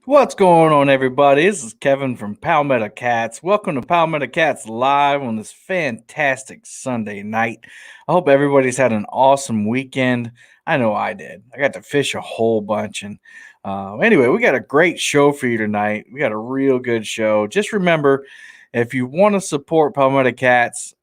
What's going on, everybody? This is Kevin from Palmetto Cats. Welcome to Palmetto Cats Live on this fantastic Sunday night. I hope everybody's had an awesome weekend. I know I did. I got to fish a whole bunch. And anyway, we got a great show for you tonight. We got a real good show. Just remember, if you want to support Palmetto Cats,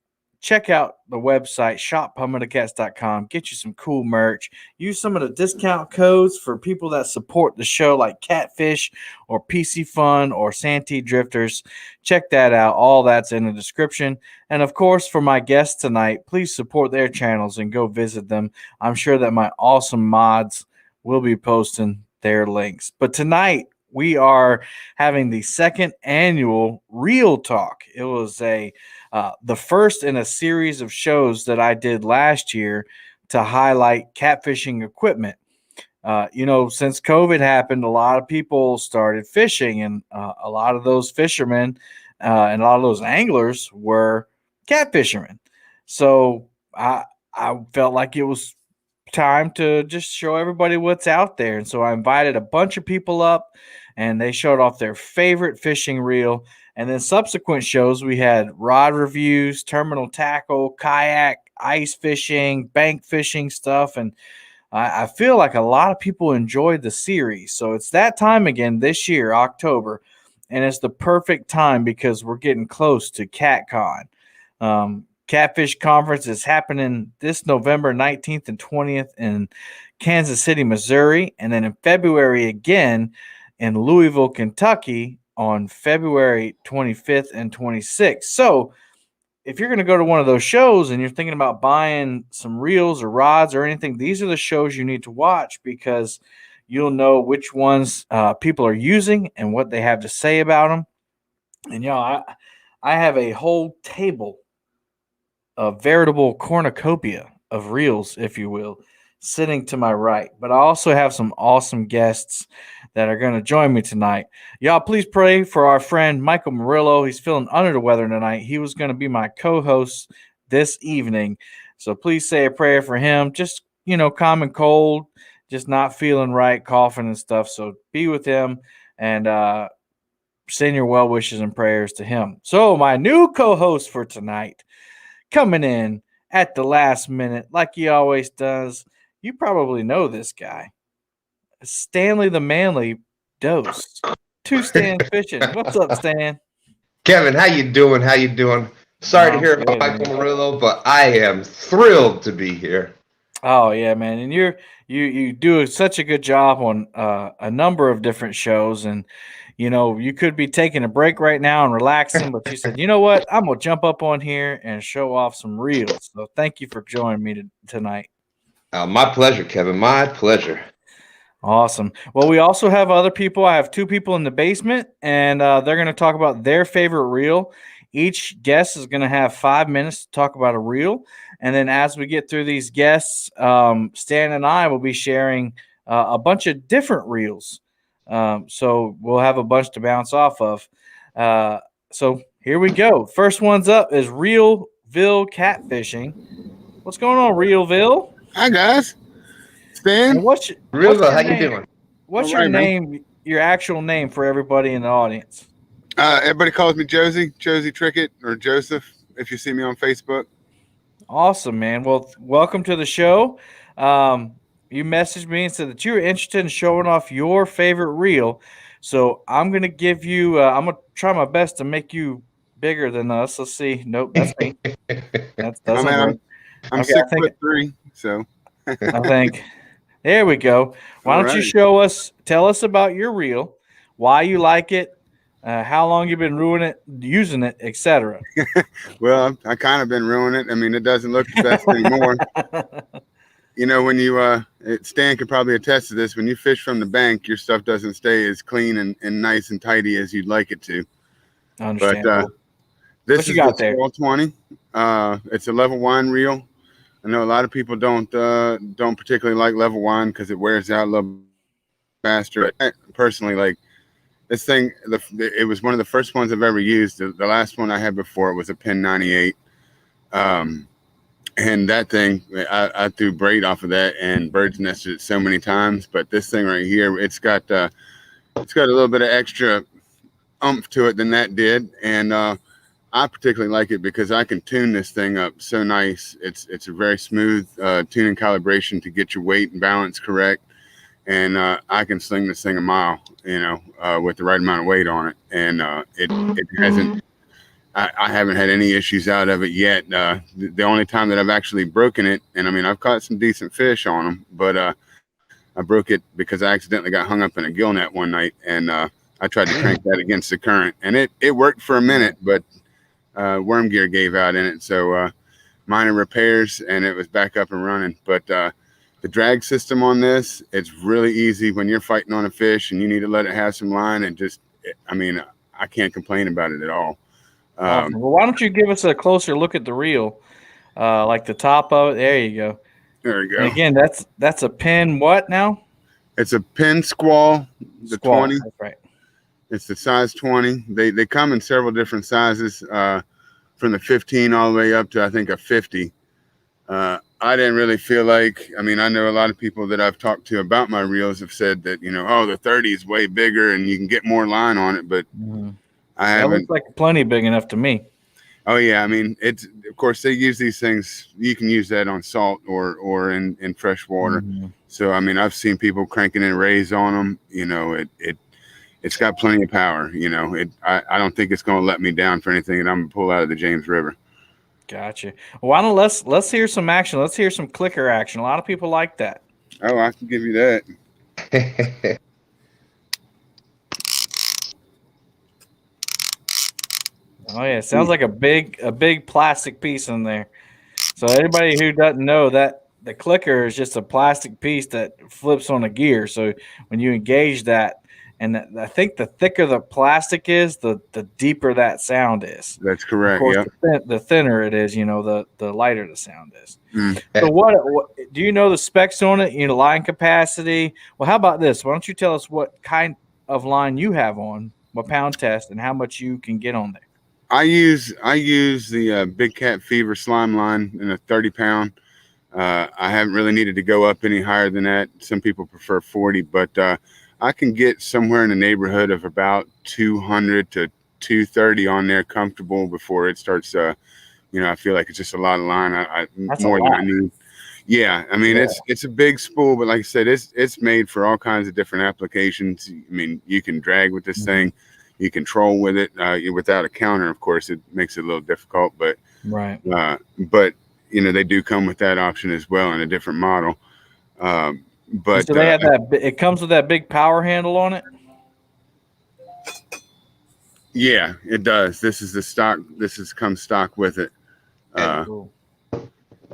check out the website, shoppalmettocats.com. Get you some cool merch. Use some of the discount codes for people that support the show, like Catfish or PC Fun or Santee Drifters. Check that out. All that's in the description. And of course, for my guests tonight, please support their channels and go visit them. I'm sure that my awesome mods will be posting their links. But tonight, we are having the second annual Real Talk. It was the first in a series of shows that I did last year to highlight catfishing equipment. Since COVID happened, a lot of people started fishing, and a lot of those fishermen and a lot of those anglers were catfishermen. So I felt like it was time to just show everybody what's out there. And so I invited a bunch of people up, and they showed off their favorite fishing reel. And then subsequent shows, we had rod reviews, terminal tackle, kayak, ice fishing, bank fishing stuff. And I feel like a lot of people enjoyed the series. So it's that time again this year, October. And it's the perfect time because we're getting close to CatCon. Catfish Conference is happening this November 19th and 20th in Kansas City, Missouri. And then in February again in Louisville, Kentucky on February 25th and 26th. So if you're going to go to one of those shows and you're thinking about buying some reels or rods or anything, these are the shows you need to watch because you'll know which ones people are using and what they have to say about them. And, I have a whole table, a veritable cornucopia of reels, if you will, sitting to my right. But I also have some awesome guests that are going to join me tonight. Y'all, please pray for our friend Michael Murillo. He's feeling under the weather tonight. He was going to be my co-host this evening. So please say a prayer for him. Just, common cold, just not feeling right, coughing and stuff. So be with him and send your well wishes and prayers to him. So my new co-host for tonight, coming in at the last minute like he always does. You probably know this guy. Stanley the Manly Dose. Two Stan Fishing. What's up, Stan? Kevin, how you doing? How you doing? Sorry to I'm hear about good, Michael man. Murillo, but I am thrilled to be here. Oh yeah, man. And you do such a good job on a number of different shows, and you could be taking a break right now and relaxing, but you said, you know what, I'm gonna jump up on here and show off some reels. So thank you for joining me tonight. My pleasure, Kevin. My pleasure. Awesome. Well, we also have other people. I have two people in the basement, and they're going to talk about their favorite reel. Each guest is going to have 5 minutes to talk about a reel. And then as we get through these guests, Stan and I will be sharing a bunch of different reels. So we'll have a bunch to bounce off of. So here we go. First one's up is Realville Catfishing. What's going on, Realville? Hi guys, Stan. And what's Real, your how you name? doing? What's All your right, man. name, your actual name for everybody in the audience? Everybody calls me Josie Trickett, or Joseph. If you see me on Facebook. Awesome, man. Well, welcome to the show. You messaged me and said that you were interested in showing off your favorite reel. So I'm going to give you, I'm going to try my best to make you bigger than us. Let's see. Nope, that's me. That I doesn't mean, work. I'm Okay, 6'3", so. I think, there we go. Why All don't you right. tell us about your reel, why you like it, how long you've been using it, etc. Well, I kind of been ruining it. I mean, it doesn't look the best anymore. When Stan could probably attest to this. When you fish from the bank, your stuff doesn't stay as clean and nice and tidy as you'd like it to. But Understandable. this What you is the got there? Squall 20. It's a level 1 reel. I know a lot of people don't particularly like level 1 because it wears out a little faster. I personally, like this thing. It was one of the first ones I've ever used. The last one I had before was a Penn 98, and that thing I threw braid off of that and birds nested it so many times. But this thing right here, it's got it's got a little bit of extra oomph to it than that did, and I particularly like it because I can tune this thing up so nice. It's a very smooth tuning calibration to get your weight and balance correct, and I can sling this thing a mile, with the right amount of weight on it, and it hasn't. I haven't had any issues out of it yet. The only time that I've actually broken it, and I mean I've caught some decent fish on them, but I broke it because I accidentally got hung up in a gill net one night, and I tried to crank that against the current, and it worked for a minute, but worm gear gave out in it, so minor repairs, and it was back up and running. But the drag system on this, it's really easy when you're fighting on a fish and you need to let it have some line, and I can't complain about it at all. Awesome. Well, why don't you give us a closer look at the reel, like the top of it? There you go. There you go. And again, that's a Penn what now? It's a Penn Squall, the Squall, 20. that's right. It's the size 20. They come in several different sizes, from the 15 all the way up to I think a 50. I didn't really feel like. I mean, I know a lot of people that I've talked to about my reels have said that the 30 is way bigger and you can get more line on it, but I haven't. That looks like plenty big enough to me. Oh yeah, I mean, it's of course they use these things. You can use that on salt or in fresh water. So I mean, I've seen people cranking in rays on them. It's got plenty of power. I don't think it's going to let me down for anything that I'm gonna pull out of the James River. Gotcha. Well, why don't let's hear some action. Let's hear some clicker action. A lot of people like that. Oh, I can give you that. Oh yeah, it sounds like a big plastic piece in there. So anybody who doesn't know that the clicker is just a plastic piece that flips on a gear. So when you engage that, and I think the thicker the plastic is, the deeper that sound is. That's correct. Of course, yeah. the thinner it is, the lighter the sound is. So what do you know the specs on it? Line capacity. Well, how about this? Why don't you tell us what kind of line you have on, what pound test, and how much you can get on there? I use the Big Cat Fever slime line in a 30-pound. I haven't really needed to go up any higher than that. Some people prefer 40, but I can get somewhere in the neighborhood of about 200 to 230 on there comfortable before it starts. I feel like it's just a lot of line. That's more a than lot. I need. Yeah, I mean it's a big spool, but like I said, it's made for all kinds of different applications. I mean, you can drag with this thing. You can troll with it without a counter. Of course, it makes it a little difficult, but right. But they do come with that option as well in a different model. But so they have that. It comes with that big power handle on it. Yeah, it does. This is the stock. Comes stock with it. Cool.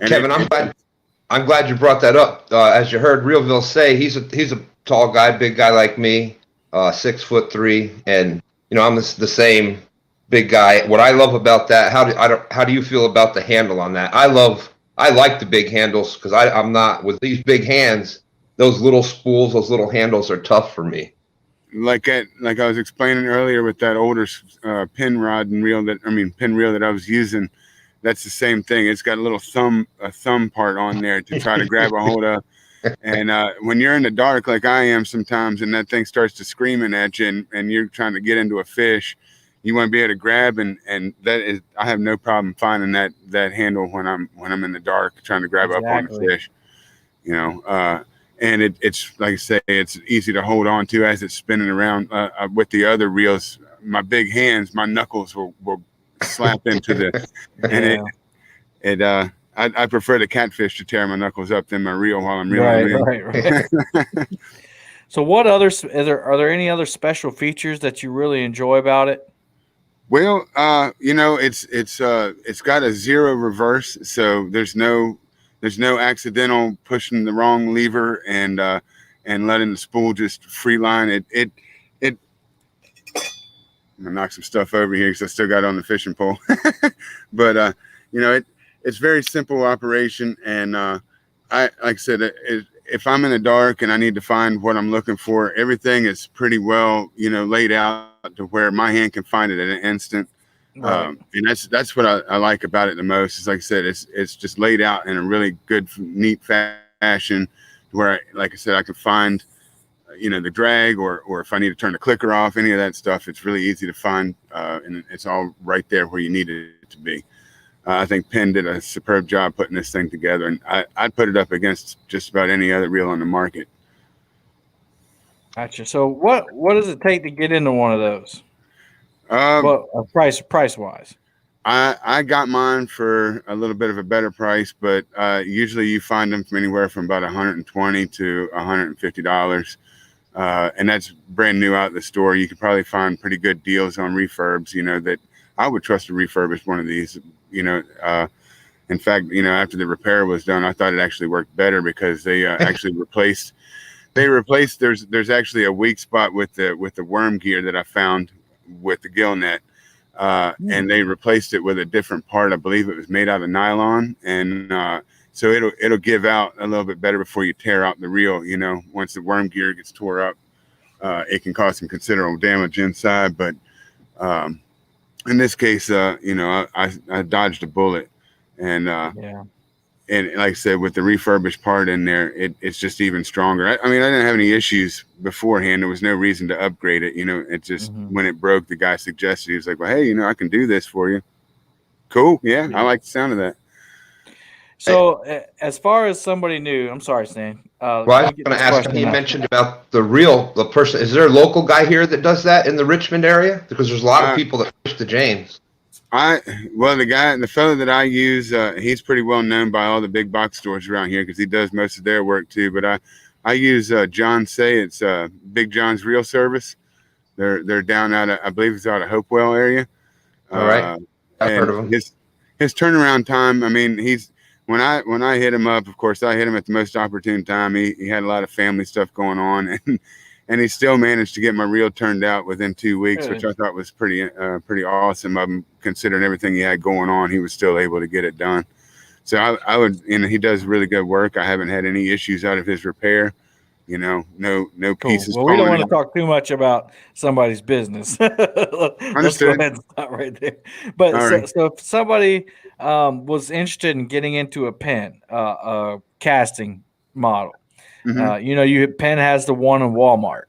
Kevin, I'm glad you brought that up. As you heard Realville say, he's a tall guy, big guy like me, 6'3", and I'm the same big guy. What I love about that, how do you feel about the handle on that? I like the big handles because I'm not with these big hands. Those little spools, those little handles are tough for me. Like I was explaining earlier with that older pin rod and pin reel that I was using. That's the same thing. It's got a little thumb part on there to try to grab a hold of. And when you're in the dark like I am sometimes, and that thing starts to screaming at you, and you're trying to get into a fish, you want to be able to grab, and that is, I have no problem finding that handle when I'm in the dark trying to grab up on the fish. And it's like I say, it's easy to hold on to as it's spinning around. With the other reels, my big hands, my knuckles will slap into the, and I prefer the catfish to tear my knuckles up than my reel while I'm reeling. Right. So what are there any other special features that you really enjoy about it? Well, it's got a zero reverse, so there's no accidental pushing the wrong lever and letting the spool just free line. It I'm gonna knock some stuff over here because I still got it on the fishing pole. But it's very simple operation, and like I said, if I'm in the dark and I need to find what I'm looking for, everything is pretty well laid out to where my hand can find it at an instant. Right. And that's what I like about it the most. Is like I said, it's just laid out in a really good, neat fashion where, like I said, I can find the drag, or if I need to turn the clicker off, any of that stuff, it's really easy to find, and it's all right there where you need it to be. I think Penn did a superb job putting this thing together, and I'd put it up against just about any other reel on the market. Gotcha. So what does it take to get into one of those? Price wise? I got mine for a little bit of a better price, but usually you find them from anywhere from about $120 to $150. And that's brand new out of the store. You could probably find pretty good deals on refurbs, that I would trust to refurbish one of these, in fact, after the repair was done, I thought it actually worked better because they actually replaced, there's actually a weak spot with the worm gear that I found with the gill net. And they replaced it with a different part. I believe it was made out of nylon. And, so it'll give out a little bit better before you tear out the reel. Once the worm gear gets tore up, it can cause some considerable damage inside. But in this case, I dodged a bullet, and and like I said, with the refurbished part in there, it's just even stronger. I didn't have any issues beforehand. There was no reason to upgrade it. It just when it broke, the guy suggested, he was like, "Well, hey, I can do this for you." Cool, yeah. I like the sound of that. So, as far as somebody new, I'm sorry, Stan. I was going to ask, he mentioned about the person. Is there a local guy here that does that in the Richmond area? Because there's a lot of people that fish the James. The fellow that I use, he's pretty well known by all the big box stores around here because he does most of their work too. But I use John Say. It's Big John's Reel Service. They're down out of, I believe it's out of Hopewell area. All right, I've heard of him. His turnaround time. When I hit him up, of course, I hit him at the most opportune time. He had a lot of family stuff going on, and he still managed to get my reel turned out within 2 weeks, which I thought was pretty awesome. Considering everything he had going on, he was still able to get it done. So I would, he does really good work. I haven't had any issues out of his repair. No pieces. Well, we don't want to talk too much about somebody's business. Let's go ahead and stop right there. But so if somebody was interested in getting into a Penn casting model, Penn has the one in Walmart.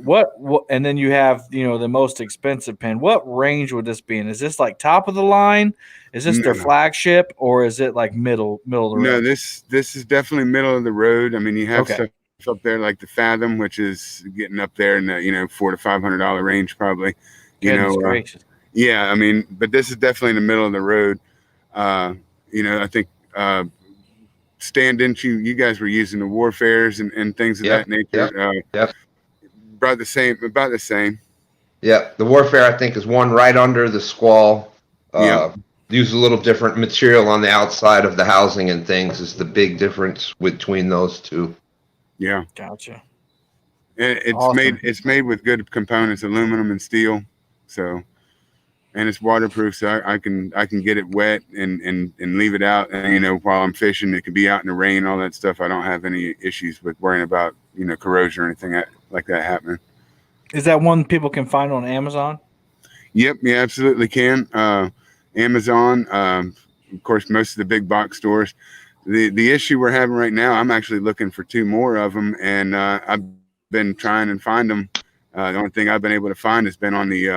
What and then you have the most expensive Penn. What range would this be in? Is this like top of the line? Is this their flagship, or is it like middle of the road? No, this is definitely middle of the road. You have stuff up there like the Fathom, which is getting up there in the $400 to $500 range probably. Gracious. Yeah, but this is definitely in the middle of the road. I think Stan, didn't you guys were using the Warfares and things of that nature. About the same. Yeah, the Warfare I think is one right under the Squall. Use a little different material on the outside of the housing and things is the big difference between those two. Yeah, gotcha. And it's made with good components, aluminum and steel. So, and it's waterproof, so I can get it wet and leave it out. And while I'm fishing, it can be out in the rain, all that stuff. I don't have any issues with worrying about corrosion or anything like that happening. Is that one people can find on Amazon? Yep, you absolutely can. Amazon, of course, most of the big box stores. The issue we're having right now, I'm actually looking for 2 more of them, and I've been trying and find them. The only thing I've been able to find has been on the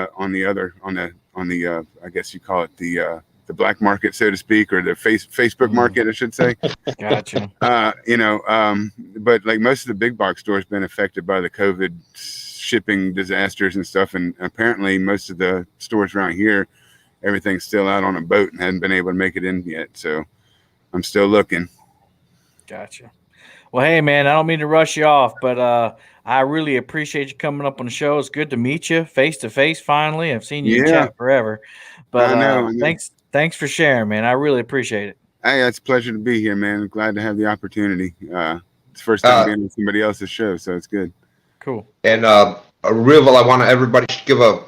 I guess you call it the black market, so to speak, or the Facebook market, I should say. Gotcha. But like most of the big box stores been affected by the COVID shipping disasters and stuff, and apparently most of the stores around here, everything's still out on a boat and hasn't been able to make it in yet. So I'm still looking. Gotcha. Well, hey, man, I don't mean to rush you off, but I really appreciate you coming up on the show. It's good to meet you face to face finally. I've seen you in chat forever. But I know. Thanks for sharing, man. I really appreciate it. Hey, it's a pleasure to be here, man. I'm glad to have the opportunity. It's the first time being on somebody else's show, so it's good. Cool. And Reelville, I want everybody should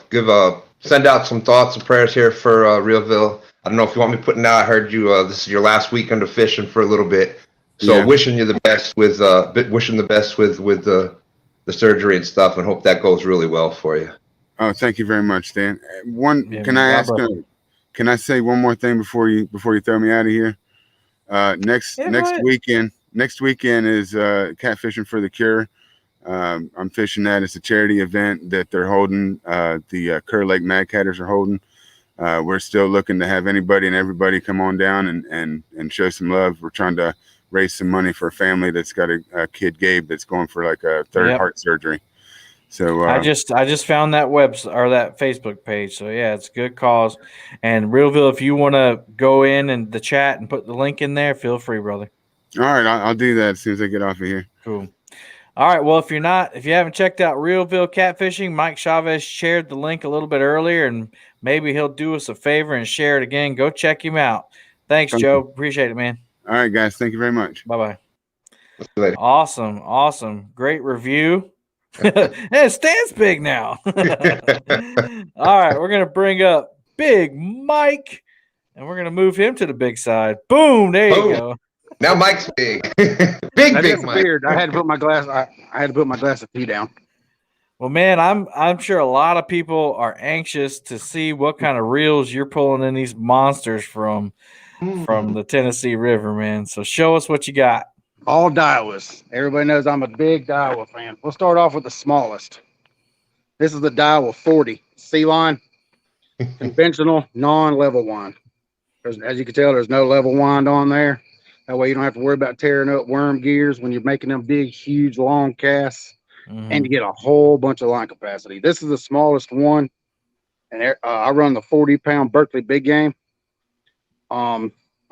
send out some thoughts and prayers here for Reelville. I don't know if you want me putting out. I heard you. This is your last weekend of fishing for a little bit, so wishing you the best with the surgery and stuff, and hope that goes really well for you. Oh, thank you very much, Stan. Can I say one more thing before you throw me out of here? Next weekend is Catfishing for the Cure. I'm fishing that. It's a charity event that they're holding. The Kerr Lake Mad Catters are holding. We're still looking to have anybody and everybody come on down and show some love. We're trying to raise some money for a family that's got a kid, Gabe, that's going for like a third heart surgery. So I just found that or that Facebook page. So yeah, it's a good cause. And Realville, if you want to go in and the chat and put the link in there, feel free, brother. All right, I'll do that as soon as I get off of here. Cool. All right. Well, if you haven't checked out Realville Catfishing, Mike Chavez shared the link a little bit earlier, and maybe he'll do us a favor and share it again. Go check him out. Thanks, Joe. Appreciate it, man. All right, guys. Thank you very much. Bye-bye. Awesome. Great review. It stands big now. All right. We're going to bring up Big Mike, and we're going to move him to the big side. Boom. There you go. Now Mike's big. big Mike. I had to put my glass. I had to put my glass of tea down. Well, man, I'm sure a lot of people are anxious to see what kind of reels you're pulling in these monsters from the Tennessee River, man. So show us what you got. All Daiwas. Everybody knows I'm a big Daiwa fan. We'll start off with the smallest. This is the Daiwa 40 Sea Line, conventional non-level wind. As you can tell, there's no level wind on there. That way you don't have to worry about tearing up worm gears when you're making them big, huge, long casts, and you get a whole bunch of line capacity. This is the smallest one, and I run the 40-pound Berkeley Big Game. I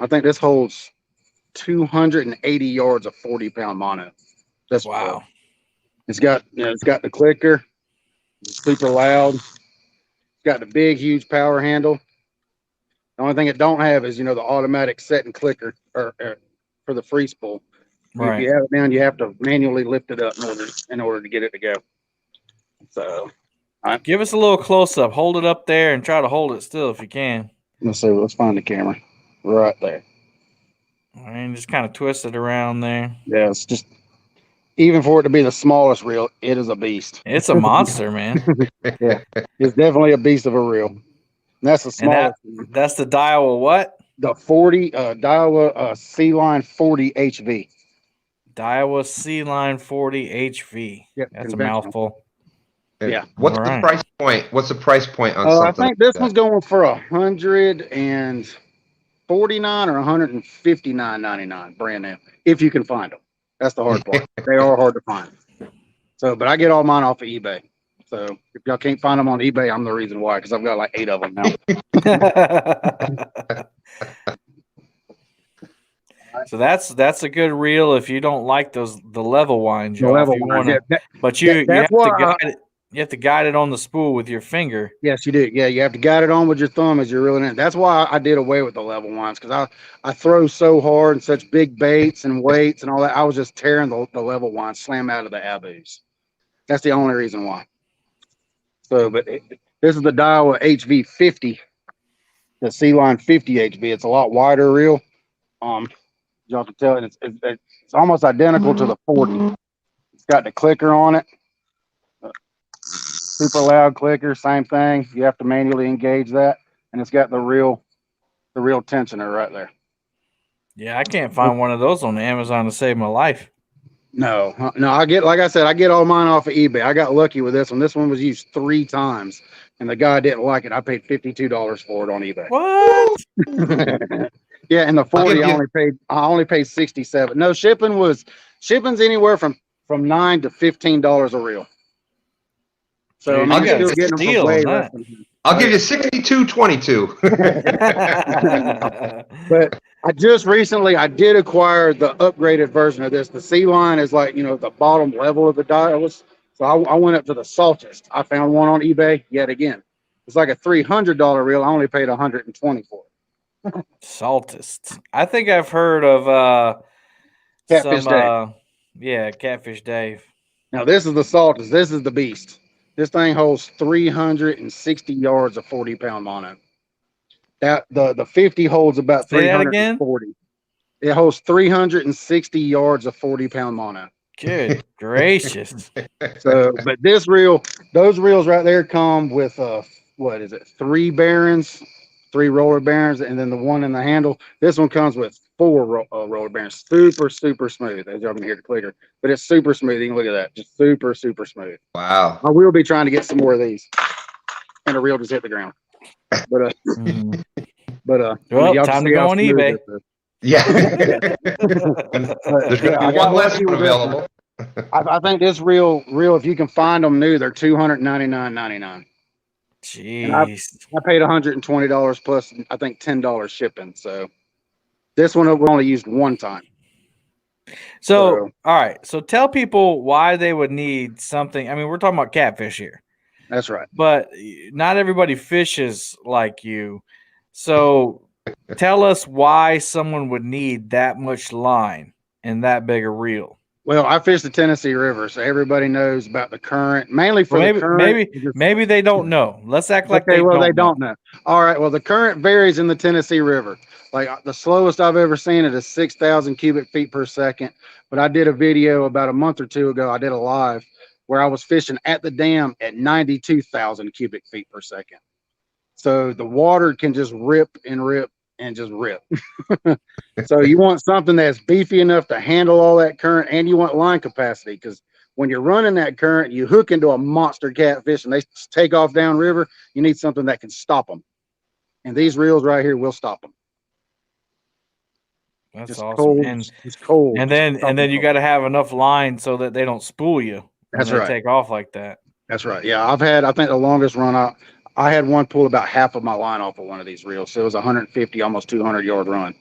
think this holds 280 yards of 40-pound mono. That's wow. It's got the clicker. It's super loud. It's got the big, huge power handle. The only thing it don't have is, the automatic set and clicker or for the free spool. Right. If you have it down, you have to manually lift it up in order to get it to go. So, give us a little close up. Hold it up there and try to hold it still if you can. Let's see. Let's find the camera right there. And just kind of twist it around there. Yeah, it's just even for it to be the smallest reel, it is a beast. It's a monster, man. Yeah, it's definitely a beast of a reel. And that's the smallest. That's the Daiwa what? The 40 Daiwa Sea Line 40 HV. Daiwa Sea Line 40 HV. Yep, that's a mouthful. Yeah. What's the price point? What's the price point on something? I think this one's going for $149 or $159.99 brand new, if you can find them. That's the hard part. They are hard to find. So, but I get all mine off of eBay. So if y'all can't find them on eBay, I'm the reason why, because I've got like 8 of them now. So that's a good reel if you don't like the level wind, Joe. You have to guide it on the spool with your finger. Yes, you do. Yeah, you have to guide it on with your thumb as you're reeling in. That's why I did away with the level winds, because I throw so hard and such big baits and weights and all that. I was just tearing the level wind slam out of the aboos. That's the only reason why. So, but this is the Daiwa HV50, the Sea Line 50 HV. It's a lot wider reel. Y'all can tell it's almost identical to the 40. It's got the clicker on it. Super loud clicker, same thing. You have to manually engage that, and it's got the real tensioner right there. Yeah, I can't find one of those on Amazon to save my life. No, I get all mine off of eBay. I got lucky with this one. This one was used 3 times, and the guy didn't like it. I paid $52 for it on eBay. What? Yeah, and the 40 I only paid $67. No, shipping's anywhere from $9 to $15 a reel. So I'll give you 62.22. But I just recently did acquire the upgraded version of this. The Sea Line is like, the bottom level of the Daiwas. So I went up to the Saltist. I found one on eBay yet again. It's like a $300 reel. I only paid $120 for it. Saltist. I think I've heard of Catfish Dave. Yeah, Catfish Dave. Now this is the Saltist. This is the beast. This thing holds 360 yards of 40-pound mono. That the 50 holds about 340. It holds 360 yards of 40-pound mono. Good gracious. So, but those reels right there come with 3 bearings, 3 roller bearings, and then the one in the handle. This one comes with 4 roller bearings. Super, super smooth. As y'all can hear the clicker, but it's super smooth. You can look at that. Just super, super smooth. Wow. I will be trying to get some more of these. And the reel just hit the ground. But Well, y'all time can to see how go on smooth eBay. this is. Yeah. But, There's going to I be got one less lucky one with this available. I think this reel, if you can find them new, they're $299.99. And I Jeez. paid $120 plus, I think $10 shipping. So this one we only used one time. So, all right. So tell people why they would need something. I mean, we're talking about catfish here, That's right. but not everybody fishes like you. So tell us why someone would need that much line and that big a reel. Well, I fish the Tennessee River, so everybody knows about the current. Mainly for Well, the current. maybe they don't know. Let's act like Okay, they well, don't they don't know. All right, well, the current varies in the Tennessee River. Like the slowest I've ever seen it is 6,000 cubic feet per second. But I did a video about a month or two ago. I did a live where I was fishing at the dam at 92,000 cubic feet per second. So the water can just rip and just rip. So you want something that's beefy enough to handle all that current, and you want line capacity, because when you're running that current, you hook into a monster catfish and they take off downriver. You need something that can stop them, and these reels right here will stop them. That's just awesome. cold, And it's cold. and then you got to have enough line so that they don't spool you when That's they right. take off like that. That's right. Yeah, I think the longest run I had one pull about half of my line off of one of these reels. So it was 150, almost 200-yard run.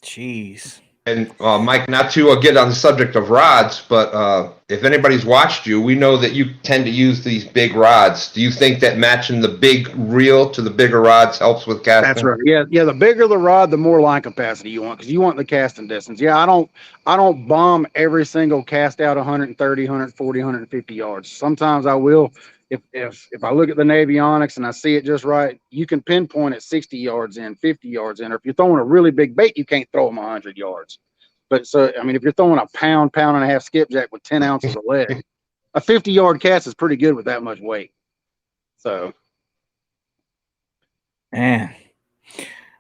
Jeez. And Mike, not to get on the subject of rods, but if anybody's watched you, we know that you tend to use these big rods. Do you think that matching the big reel to the bigger rods helps with casting? That's right. Yeah. The bigger the rod, the more line capacity you want, because you want the casting distance. Yeah, I don't bomb every single cast out 130, 140, 150 yards. Sometimes I will. If I look at the Navionics and I see it just right, you can pinpoint it 60 yards in, 50 yards in. Or if you're throwing a really big bait, you can't throw them 100 yards. But so, I mean, if you're throwing a pound and a half skipjack with 10 ounces of lead, a 50-yard cast is pretty good with that much weight. So, Man.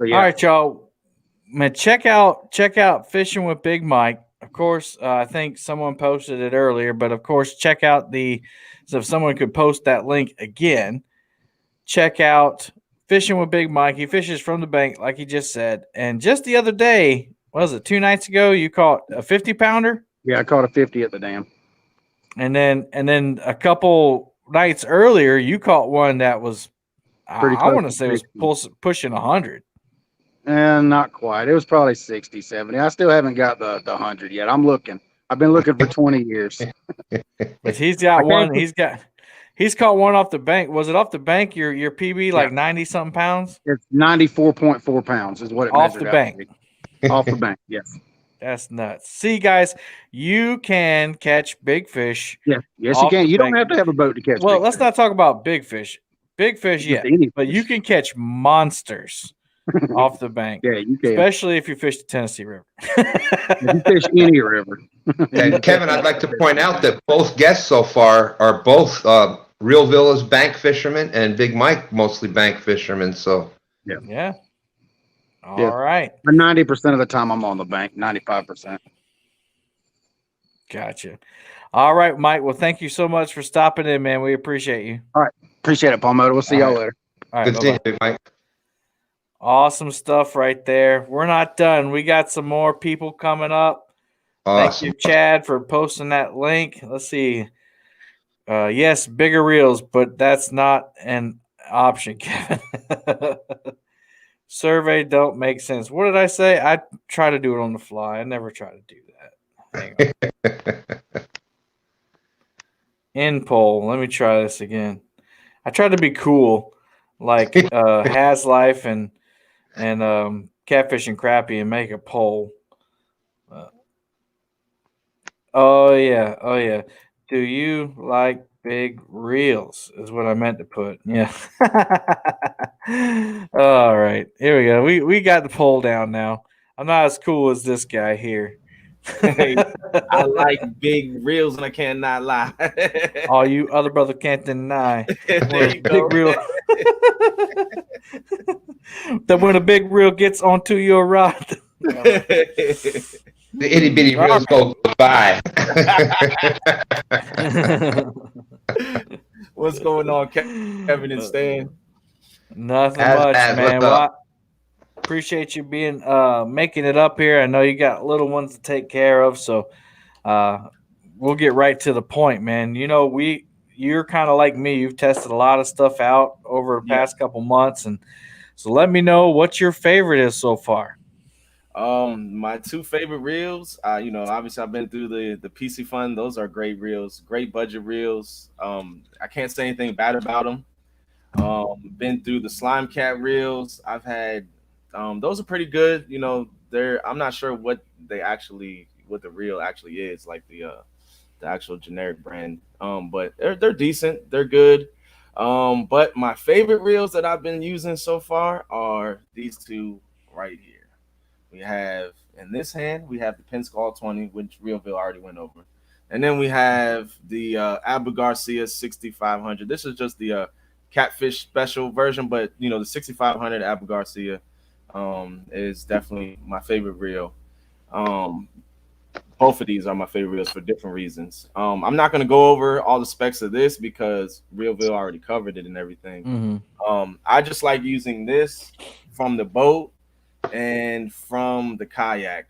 yeah. All right, y'all. Man, check out Fishing with Big Mike. Of course, I think someone posted it earlier, but of course, check out so if someone could post that link again, check out Fishing with Big Mike. He fishes from the bank, like he just said. And just the other day, what was it, 2 nights ago, you caught a 50-pounder? Yeah, I caught a 50 at the dam. And then a couple nights earlier, you caught one that was, I want to say, was pushing 100. And not quite. It was probably 60, 70. I still haven't got the 100 yet. I'm looking. I've been looking for 20 years. But he's got one. He's caught one off the bank. Was it off the bank? Your PB like 90 something pounds? It's 94.4 pounds is what it off the bank. Off the bank, yes. That's nuts. See, guys, you can catch big fish. Yeah, yes, you can. You don't have to have a boat to catch. Well, let's not talk about big fish. Big fish, yeah, but you can catch monsters off the bank. Yeah, you can. Especially if you fish the Tennessee River. If you fish any river. And Kevin, I'd like to point out that both guests so far are both Real Villas bank fishermen and Big Mike mostly bank fishermen. So yeah. All right. 90% of the time I'm on the bank, 95%. Gotcha. All right, Mike. Well, thank you so much for stopping in, man. We appreciate you. All right. Appreciate it, Palmetto. We'll see y'all later. All right. Good seeing you, Big Mike. Awesome stuff right there. We're not done. We got some more people coming up. Awesome. Thank you, Chad, for posting that link. Let's see. Yes, bigger reels, but that's not an option, Kevin. Survey don't make sense. What did I say? I try to do it on the fly. I never try to do that. Hang on. In poll. Let me try this again. I try to be cool, like Has Life and Catfish and Crappie, and make a poll. Oh yeah. Do you like big reels? Is what I meant to put. Yeah. All right. Here we go. We got the poll down now. I'm not as cool as this guy here. I like big reels and I cannot lie. All you other brother can't deny. There you go. Big reel. That when a big reel gets onto your rod, The itty bitty reels go by. What's going on, Kevin and Stan? Nothing much, What's man. up? Well, I appreciate you being making it up here. I know you got little ones to take care of, so we'll get right to the point, man. You're kind of like me. You've tested a lot of stuff out over the Yeah. past couple months, and so let me know what your favorite is so far. My two favorite reels, obviously I've been through the PC Fun. Those are great reels, great budget reels. I can't say anything bad about them. Been through the Slime Cat reels. I've had those are pretty good. I'm not sure what the reel actually is, like the actual generic brand. But they're decent. They're good. But my favorite reels that I've been using so far are these two right here. We have in this hand, we have the Penn Squall 20, which Realville already went over. And then we have the Abu Garcia 6500. This is just the catfish special version, but the 6500 Abu Garcia is definitely my favorite reel. Both of these are my favorite reels for different reasons. I'm not going to go over all the specs of this because Realville already covered it and everything. I just like using this from the boat and from the kayak.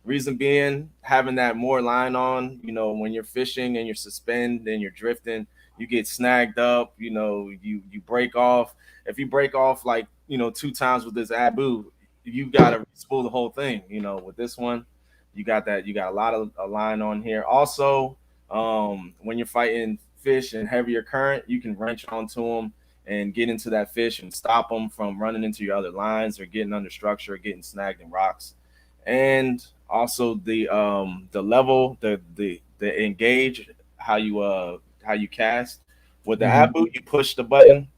Reason being, having that more line on, when you're fishing and you're suspended and you're drifting, you get snagged up, you break off. If you break off like, 2 times with this Abu, you gotta spool the whole thing. With this one, you got a lot of a line on here. Also, when you're fighting fish in heavier current, you can wrench onto them and get into that fish and stop them from running into your other lines or getting under structure or getting snagged in rocks. And also the level, the engage, how you cast. With the Abu, you push the button.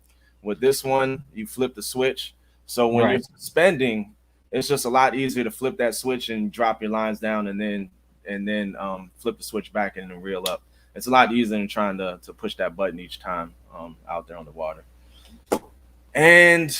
With this one, you flip the switch. So when you're suspending, it's just a lot easier to flip that switch and drop your lines down and then flip the switch back and then reel up. It's a lot easier than trying to push that button each time out there on the water. And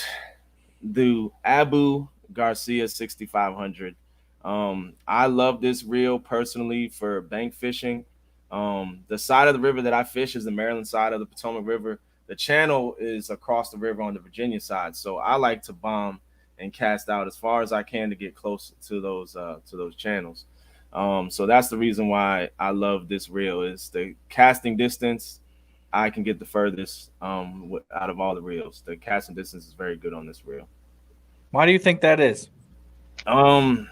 the Abu Garcia 6500. I love this reel personally for bank fishing. The side of the river that I fish is the Maryland side of the Potomac River. The channel is across the river on the Virginia side. So I like to bomb and cast out as far as I can to get close to those channels. So that's the reason why I love this reel is the casting distance. I can get the furthest out of all the reels. The casting distance is very good on this reel. Why do you think that is? I'm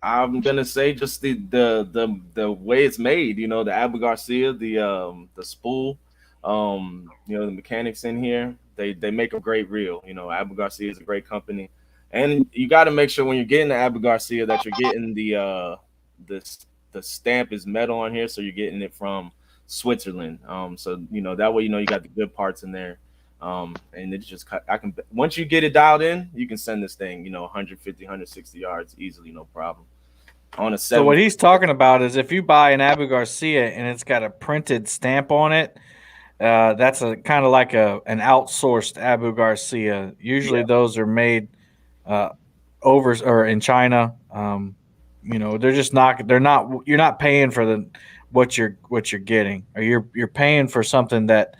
gonna say just the way it's made. The Abu Garcia, the spool, the mechanics in here. They make a great reel. Abu Garcia is a great company, and you got to make sure when you're getting the Abu Garcia that you're getting the stamp is metal on here, so you're getting it from Switzerland. So that way you got the good parts in there. And it's just once you get it dialed in, you can send this thing 150 160 yards easily, no problem. On a 7. So what he's talking about is if you buy an Abu Garcia and it's got a printed stamp on it, that's a kind of like an outsourced Abu Garcia. Usually those are made over or in China. They're just not. They're not. You're not paying for what you're getting, or you're paying for something that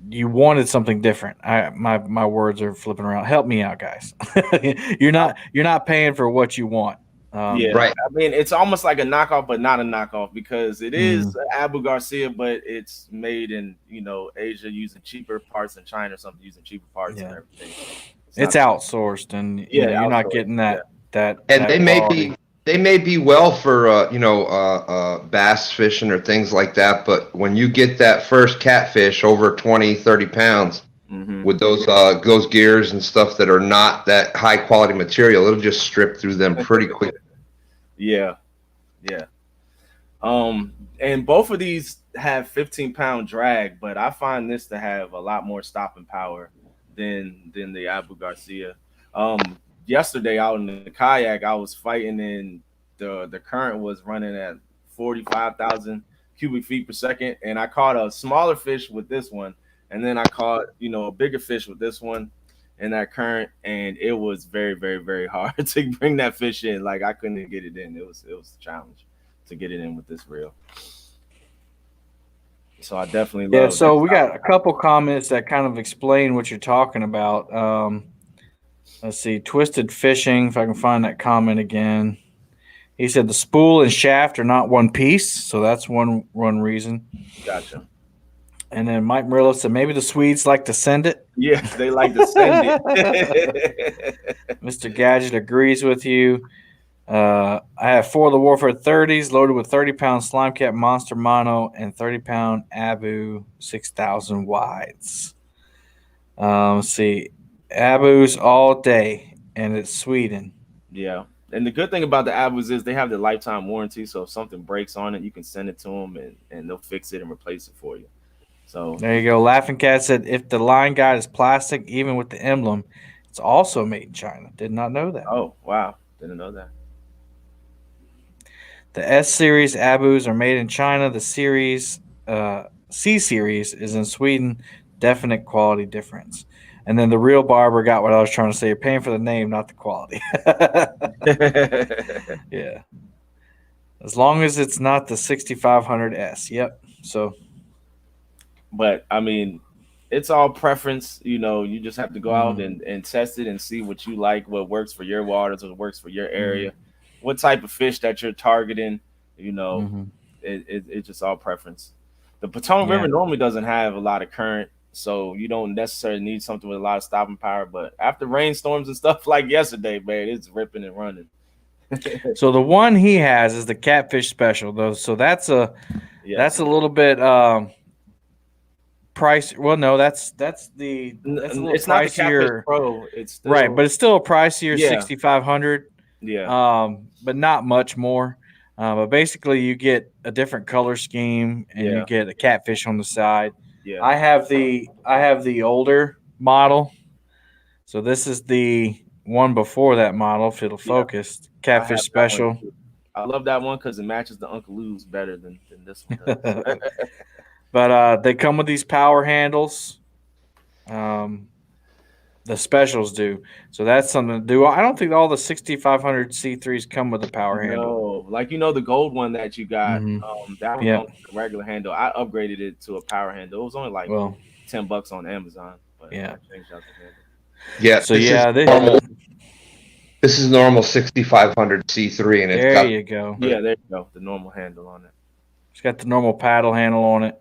you wanted something different. My words are flipping around. Help me out, guys. You're not paying for what you want. Right. I mean, it's almost like a knockoff, but not a knockoff because it is Abu Garcia, but it's made in Asia using cheaper parts in China or something using cheaper parts and everything. It's outsourced, and you're not getting that. And that they may be well for bass fishing or things like that, but when you get that first catfish over 20 30 pounds with those gears and stuff that are not that high quality material, it'll just strip through them pretty quick. Yeah. And both of these have 15-pound drag, but I find this to have a lot more stopping power than the Abu Garcia. Yesterday out in the kayak, I was fighting and the current was running at 45,000 cubic feet per second, and I caught a smaller fish with this one, and then I caught a bigger fish with this one, in that current, and it was very, very, very hard to bring that fish in. Like I couldn't get it in. It was a challenge to get it in with this reel. So I definitely Yeah, love so that we got style. a couple comments that kind of explain what you're talking about. Let's see, Twisted Fishing, if I can find that comment again. He said the spool and shaft are not one piece, so that's one reason. Gotcha. And then Mike Murillo said maybe the Swedes like to send it. Yeah, they like to send it. Mr. Gadget agrees with you. I have 4 of the Warfare 30s loaded with 30-pound Slime Cat Monster Mono and 30-pound Abu 6000 wides. Let's see. Abu's all day, and it's Sweden. Yeah. And the good thing about the Abus is they have the lifetime warranty. So if something breaks on it, you can send it to them and they'll fix it and replace it for you. So There you go. Laughing Cat said if the line guide is plastic, even with the emblem, it's also made in China. Did not know that. oh wow, didn't know that. The S series Abus are made in China. The C series is in Sweden. Definite quality difference. And then the real barber got what I was trying to say. You're paying for the name, not the quality. Yeah. As long as it's not the 6500S. Yep. So. But I mean, it's all preference. You just have to go out Mhm. and test it and see what you like, what works for your waters, what works for your Mm-hmm. area, what type of fish that you're targeting. You know, Mm-hmm. it's just all preference. The Potomac Yeah. River normally doesn't have a lot of current, so you don't necessarily need something with a lot of stopping power. But after rainstorms and stuff like yesterday, man, it's ripping and running. So the one he has is the Catfish Special, though. So that's a Yes. little bit price. Well, no, that's a little It's not the Catfish pricier, Pro. It's still right? But it's still a pricier yeah, 6500. yeah, But not much more. But basically, you get a different color scheme, and you yeah, get a catfish on the side. yeah, I have the older model, so this is the one before that model. If it'll yeah. focus, I have Catfish that one Special. too. I love that one because it matches the Uncle Lou's better than this one does. But they come with these power handles. Um, the specials do, so that's something to do. I don't think all the 6500 C3s come with a power handle. No, like the gold one that you got, Hmm. that one Yeah. comes with a regular handle. I upgraded it to a power handle. It was only like Well, $10 on Amazon, but yeah. I changed out the handle. Yeah, So this yeah, is normal. This is normal 6500 C3, and it's there got you go. Yeah, there you go. The normal handle on it. It's got the normal paddle handle on it.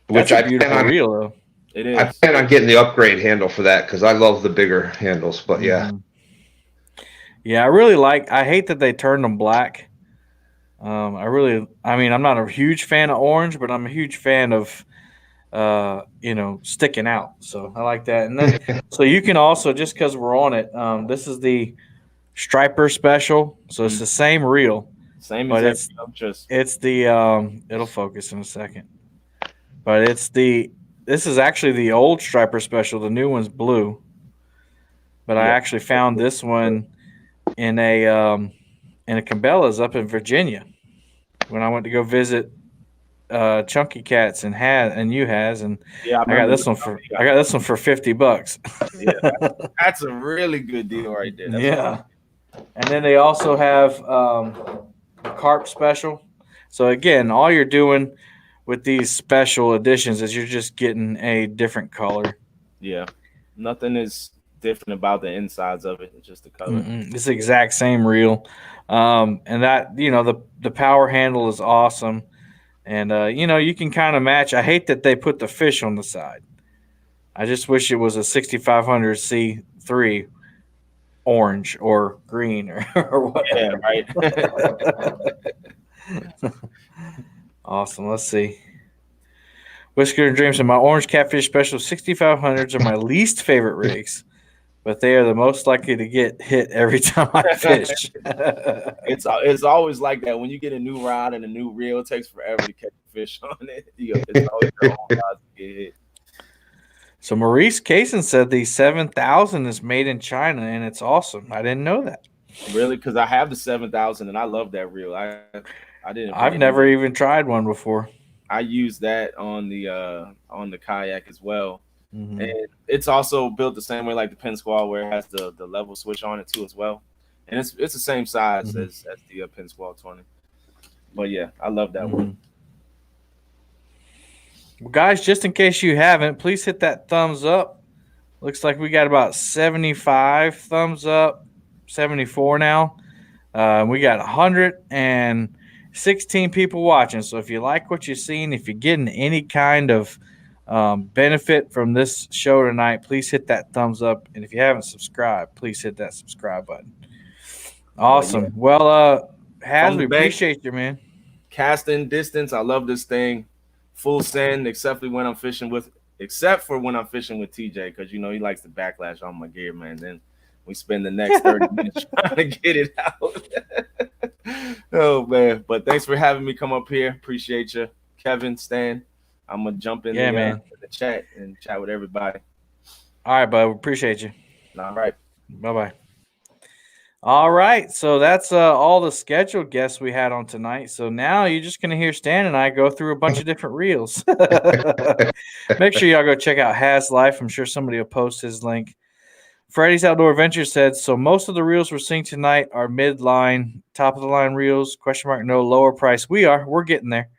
which That's a beautiful reel, though. It I is. plan on getting the upgrade handle for that because I love the bigger handles. But yeah, Mhm. Yeah, I really like. I hate that they turned them black. I mean, I'm not a huge fan of orange, but I'm a huge fan of, sticking out. So I like that. And then, so you can also, just because we're on it, this is the Striper Special. So it's the same reel, Same but exact. Just it's the it'll focus in a second. But this is actually the old Striper Special. The new one's blue. But I Yeah. actually found this one in a Cabela's up in Virginia when I went to go visit Chunky Cats and you has, and yeah, I got this one for $50. Yeah, that's a really good deal right there. That's Yeah. And then they also have the Carp Special. So again, all you're doing with these special editions is you're just getting a different color. Yeah, nothing is different about the insides of it. It's just the color. It's the exact same reel. And that, the power handle is awesome. And, you can kind of match. I hate that they put the fish on the side. I just wish it was a 6500 C3 orange or green or whatever. Yeah, right. Awesome. Let's see. Whisker and Dreams and my orange catfish special 6500s are my least favorite rigs, but they are the most likely to get hit every time I fish. It's always like that when you get a new rod and a new reel. It takes forever to catch a fish on it. It's always your own rods to get hit. So Maurice Kaysen said the 7000 is made in China and it's awesome. I didn't know that. Really, because I have the 7000 and I love that reel. I didn't. I've never even tried one before. I use that on the kayak as well. And it's also built the same way like the Penn Squall, where it has the level switch on it too as well. And it's the same size as the Penn Squall 20. But yeah, I love that one. Well, guys, just in case you haven't, please hit that thumbs up. Looks like we got about 75 thumbs up, 74 now. We got 116 people watching. So if you like what you're seeing, if you're getting any kind of benefit from this show tonight, please hit that thumbs up. And if you haven't subscribed, please hit that subscribe button. Awesome. Well, Haz, we appreciate you, man. Casting distance. I love this thing. Full send, except for when I'm fishing with TJ, because he likes to backlash on my gear, man. Then we spend the next 30 minutes trying to get it out. Oh man. But thanks for having me come up here. Appreciate you. Kevin, Stan. I'm gonna jump in the chat and chat with everybody. All right, bud. We appreciate you. All right. Bye-bye. All right, so that's all the scheduled guests we had on tonight. So now you're just going to hear Stan and I go through a bunch of different reels. Make sure y'all go check out Haz Life. I'm sure somebody will post his link. Freddy's Outdoor Adventure said, so most of the reels we're seeing tonight are mid-line, top-of-the-line reels, ? No lower price. We're getting there.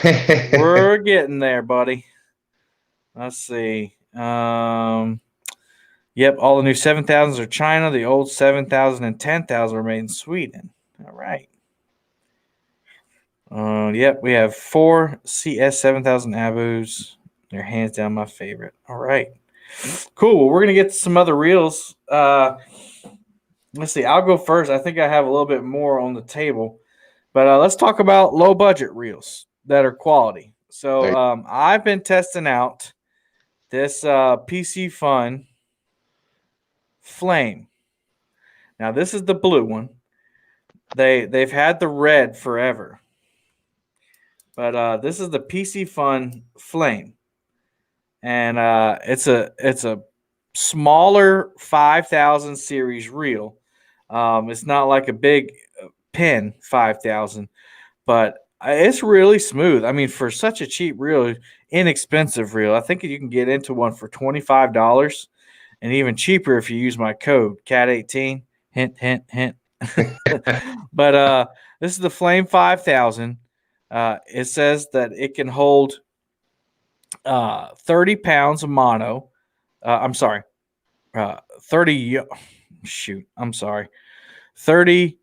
We're getting there, buddy. Let's see. Yep, all the new 7,000s are China. The old 7,000 and 10,000 are made in Sweden. All right. Yep, we have 4 CS 7,000 Abus. They're hands down my favorite. All right. Cool. Well, we're going to get to some other reels. Let's see. I'll go first. I think I have a little bit more on the table. But let's talk about low-budget reels that are quality. So I've been testing out this PC Fun Flame. Now this is the blue one. They've had the red forever, but this is the PC Fun Flame, and it's a smaller 5,000 series reel. It's not like a big Penn 5,000, but it's really smooth. I mean, for such a cheap reel, inexpensive reel, I think you can get into one for $25. And even cheaper if you use my code, CAT18. Hint, hint, hint. But this is the Flame 5000. It says that it can hold 30 pounds of mono. 30. I'm sorry. 30.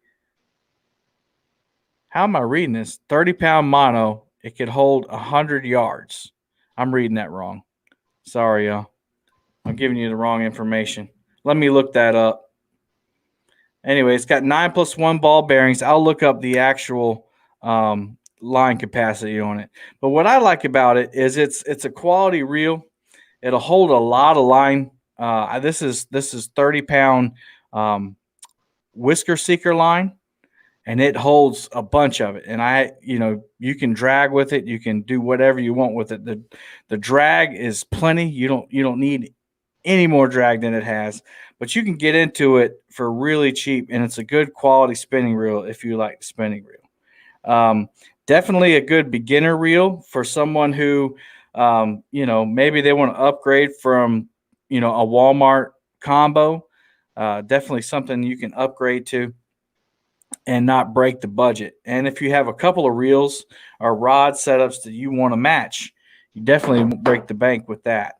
How am I reading this? 30-pound mono. It could hold 100 yards. I'm reading that wrong. Sorry, y'all. I'm giving you the wrong information. Let me look that up. Anyway, it's got 9+1 ball bearings. I'll look up the actual line capacity on it. But what I like about it is it's a quality reel. It'll hold a lot of line. This is 30-pound whisker seeker line, and it holds a bunch of it. And you can drag with it. You can do whatever you want with it. The drag is plenty. You don't need any more drag than it has, but you can get into it for really cheap, and it's a good quality spinning reel if you like the spinning reel. Definitely a good beginner reel for someone who maybe they want to upgrade from a Walmart combo. Definitely something you can upgrade to and not break the budget. And if you have a couple of reels or rod setups that you want to match, you definitely won't break the bank with that.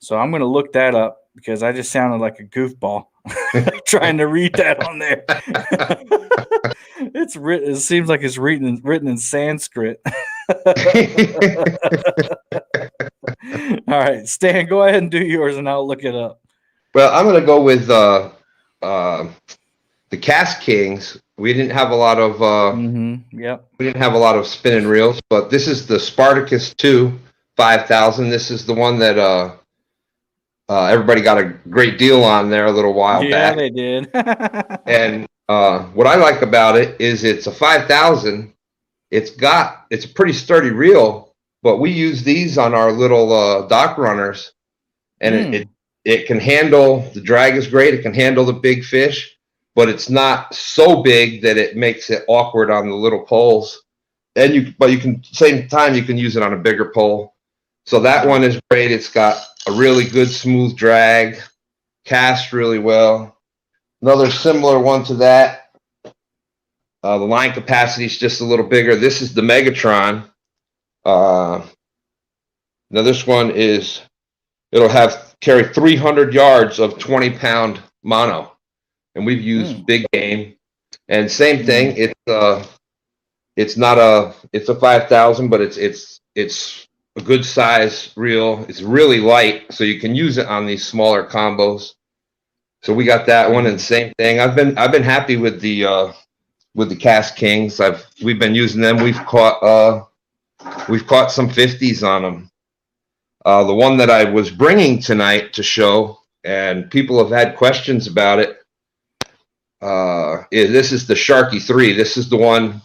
So I'm going to look that up because I just sounded like a goofball trying to read that on there. It's written. It seems like it's written in Sanskrit. All right, Stan, go ahead and do yours, and I'll look it up. Well, I'm going to go with the Cast Kings. We didn't have a lot of we didn't have a lot of spinning reels, but this is the Spartacus 2 5000. This is the one that everybody got a great deal on there a little while back. Yeah, they did. And what I like about it is it's a 5000. It's a pretty sturdy reel, but we use these on our little dock runners, and it can handle, the drag is great. It can handle the big fish, but it's not so big that it makes it awkward on the little poles. And same time you can use it on a bigger pole. So that one is great. It's got a really good smooth drag, cast really well. Another similar one to that. The line capacity is just a little bigger. This is the Megatron. Now this one it'll carry 300 yards of 20-pound mono, and we've used big game. And same thing, it's a 5,000, but it's a good size reel. It's really light, so you can use it on these smaller combos. So we got that one, and same thing. I've been happy with the Cast Kings. We've been using them. We've caught some 50s on them. The one that I was bringing tonight to show, and people have had questions about it. This is the Sharky 3. This is the one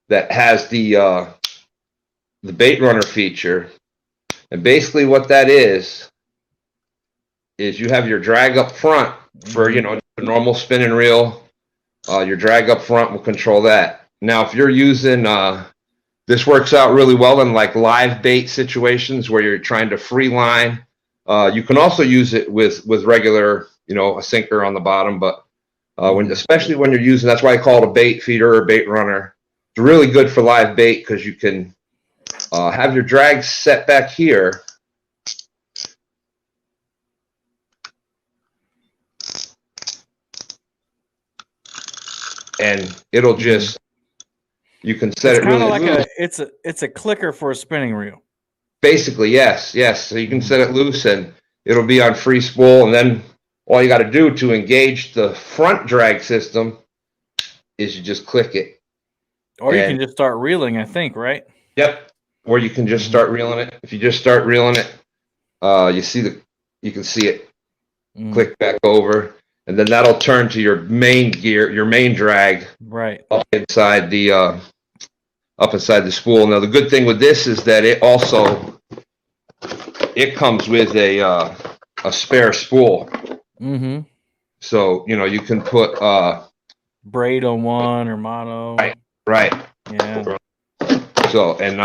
that has the bait runner feature, and basically what that is you have your drag up front for a normal spinning reel. Your drag up front will control that. Now, if you're using this, works out really well in like live bait situations where you're trying to free line. You can also use it with regular, a sinker on the bottom, but especially when you're using, that's why I call it a bait feeder or bait runner. It's really good for live bait because you can have your drag set back here. And it'll just, you can set it really loose. It's a clicker for a spinning reel. Basically, yes. So you can set it loose and it'll be on free spool. And then all you got to do to engage the front drag system is you just click it. Or you can just start reeling, I think, right? Yep. Or you can just start reeling it. If you just start reeling it, you can see it click back over. And then that'll turn to your main gear, your main drag, right up inside the spool. Now the good thing with this is that it comes with a spare spool. Mm-hmm. So you can put braid on one or mono. Right. Yeah. So and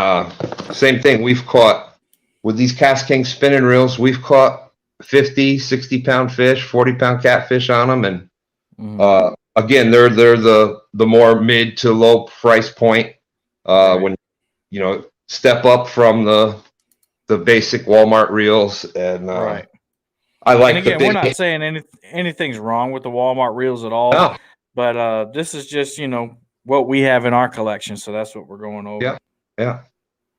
same thing. We've caught with these Cast King spinning reels. We've caught 50, 60-pound fish, 40-pound catfish on them, and again, they're the more mid to low price point. When step up from the basic Walmart reels, and I like. And again, we're not saying anything's wrong with the Walmart reels at all. No. But this is just what we have in our collection, so that's what we're going over. Yeah.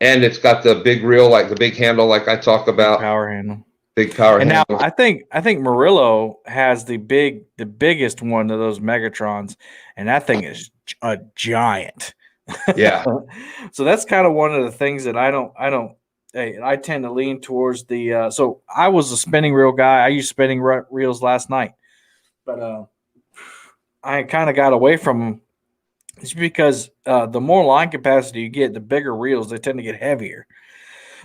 And it's got the big reel, like the big handle, like I talk about. Power handle. Big power handle. Now I think Murillo has the biggest one of those Megatrons, and that thing is a giant. Yeah. So that's kind of one of the things that I tend to lean towards the. So I was a spinning reel guy. I used spinning reels last night, but I kind of got away from them. It's because the more line capacity you get, the bigger reels, they tend to get heavier.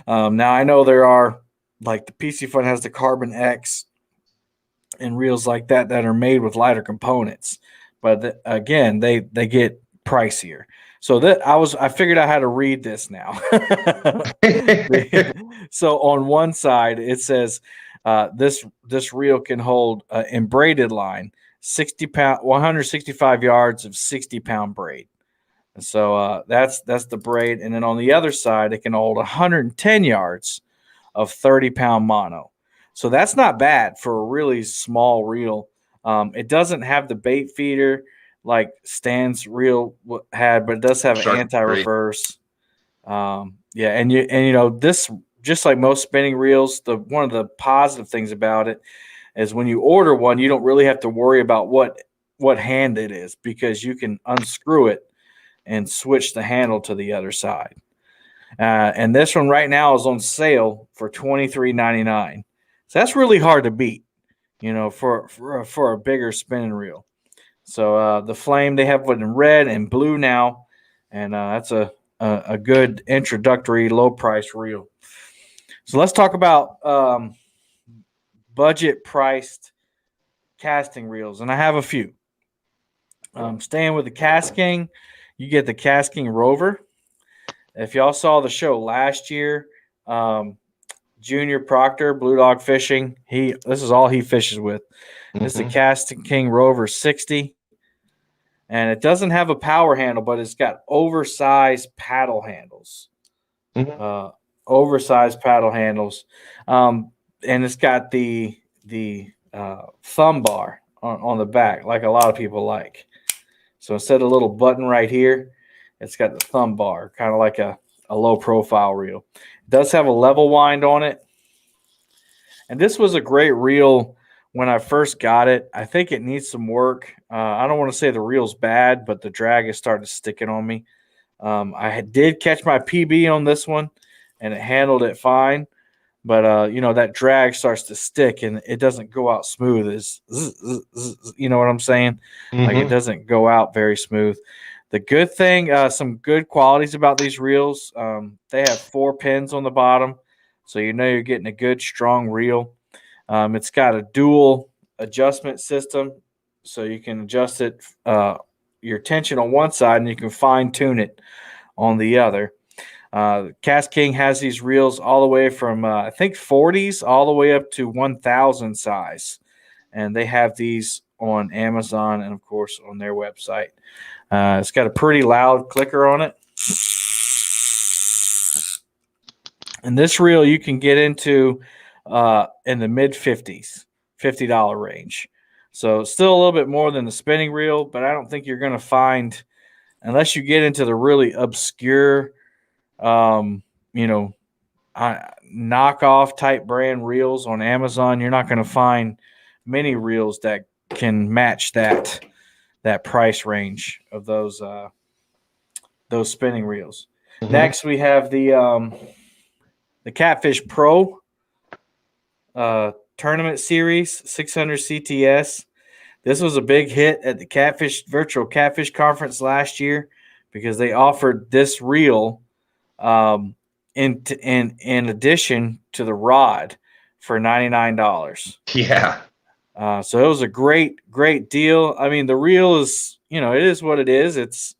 Now I know there are, like the PC Fun has the Carbon X and reels like that are made with lighter components, but again, they get pricier. So I figured out how to read this now. So on one side it says this reel can hold in braided line 60-pound, 165 yards of 60-pound braid. And so that's the braid, and then on the other side it can hold 110 yards of 30-pound mono. So that's not bad for a really small reel. It doesn't have the bait feeder like Stan's reel had, but it does have an anti-reverse. This, just like most spinning reels, one of the positive things about it is when you order one, you don't really have to worry about what hand it is, because you can unscrew it and switch the handle to the other side. And this one right now is on sale for $23.99. So that's really hard to beat, for a bigger spinning reel. So the Flame, they have one in red and blue now, and that's a good introductory low price reel. So let's talk about budget priced casting reels, and I have a few. Staying with the Cast King, you get the Cast King Rover. If y'all saw the show last year, Junior Proctor, Blue Dog Fishing. This is all he fishes with. This is the Casting King Rover 60. And it doesn't have a power handle, but it's got oversized paddle handles. Oversized paddle handles. And it's got the thumb bar on the back, like a lot of people like. So instead of a little button right here, it's got the thumb bar, kind of like a low profile reel. It does have a level wind on it. And this was a great reel when I first got it. I think it needs some work. I don't want to say the reel's bad, but the drag has started sticking on me. I did catch my PB on this one, and it handled it fine. But, that drag starts to stick, and it doesn't go out smooth. You know what I'm saying? Like, it doesn't go out very smooth. The good thing, some good qualities about these reels, they have 4 pins on the bottom, so you're getting a good, strong reel. It's got a dual adjustment system, so you can adjust it, your tension on one side, and you can fine-tune it on the other. Cast King has these reels all the way from, I think, 40s all the way up to 1,000 size. And they have these on Amazon and, of course, on their website. It's got a pretty loud clicker on it. And this reel you can get into in the mid-50s, $50 range. So still a little bit more than the spinning reel, but I don't think you're going to find, unless you get into the really obscure knockoff type brand reels on Amazon, you're not going to find many reels that can match that price range of those spinning reels. Next, we have the Catfish Pro Tournament Series 600 CTS. This was a big hit at the Virtual Catfish Conference last year because they offered this reel in addition to the rod for $99. Yeah. So it was a great deal. I mean, the reel is, it is what it is.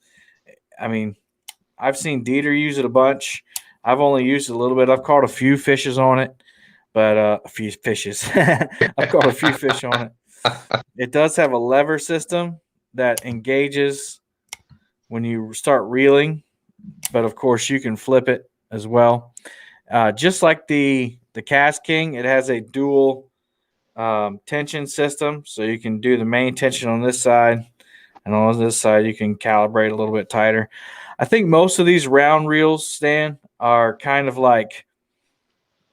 I've seen Dieter use it a bunch. I've only used it a little bit. I've caught a few fishes on it, but a few fishes. I've caught a few fish on it. It does have a lever system that engages when you start reeling, but of course you can flip it as well. Just like the Cast King, it has a dual tension system, so you can do the main tension on this side, and on this side you can calibrate a little bit tighter. I think most of these round reels, Stan, are kind of like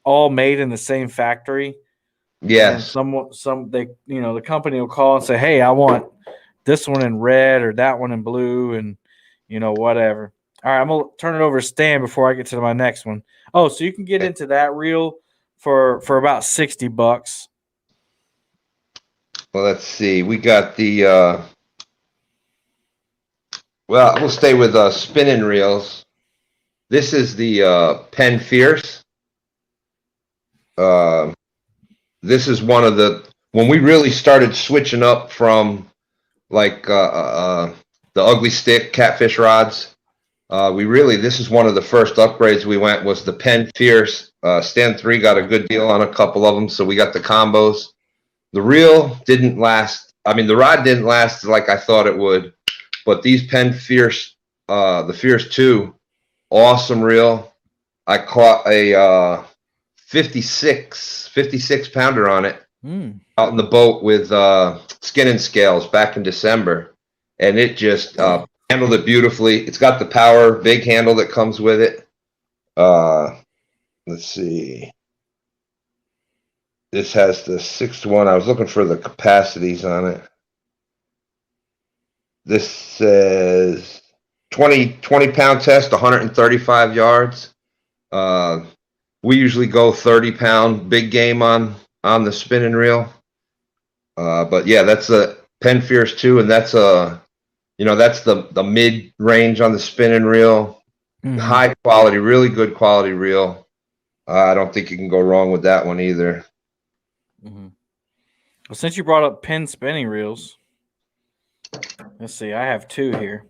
all made in the same factory. Yes. And the company will call and say, "Hey, I want this one in red or that one in blue," and whatever. All right, I'm gonna turn it over to Stan before I get to my next one. Oh, so you can get into that reel for about $60. Well, let's see. We got the we'll stay with spinning reels. This is the Penn Fierce. This is one of when we really started switching up from like the ugly stick catfish rods. This is one of the first upgrades we went was the Penn Fierce. Stand 3 got a good deal on a couple of them, so we got the combos. The reel didn't last. I mean, the rod didn't last like I thought it would, but these Penn Fierce, the Fierce 2, awesome reel. I caught a 56 pounder on it out in the boat with skin and scales back in December, and it just handled it beautifully. It's got the power big handle that comes with it. Let's see. This has the 6-1. I was looking for the capacities on it. This says 20 pound test, 135 yards. We usually go 30 pound big game on the spinning reel. But yeah, that's a Penn Fierce 2, and that's that's the mid range on the spinning reel. High quality, really good quality reel. I don't think you can go wrong with that one either. Well, since you brought up Penn spinning reels, let's see. I have 2 here.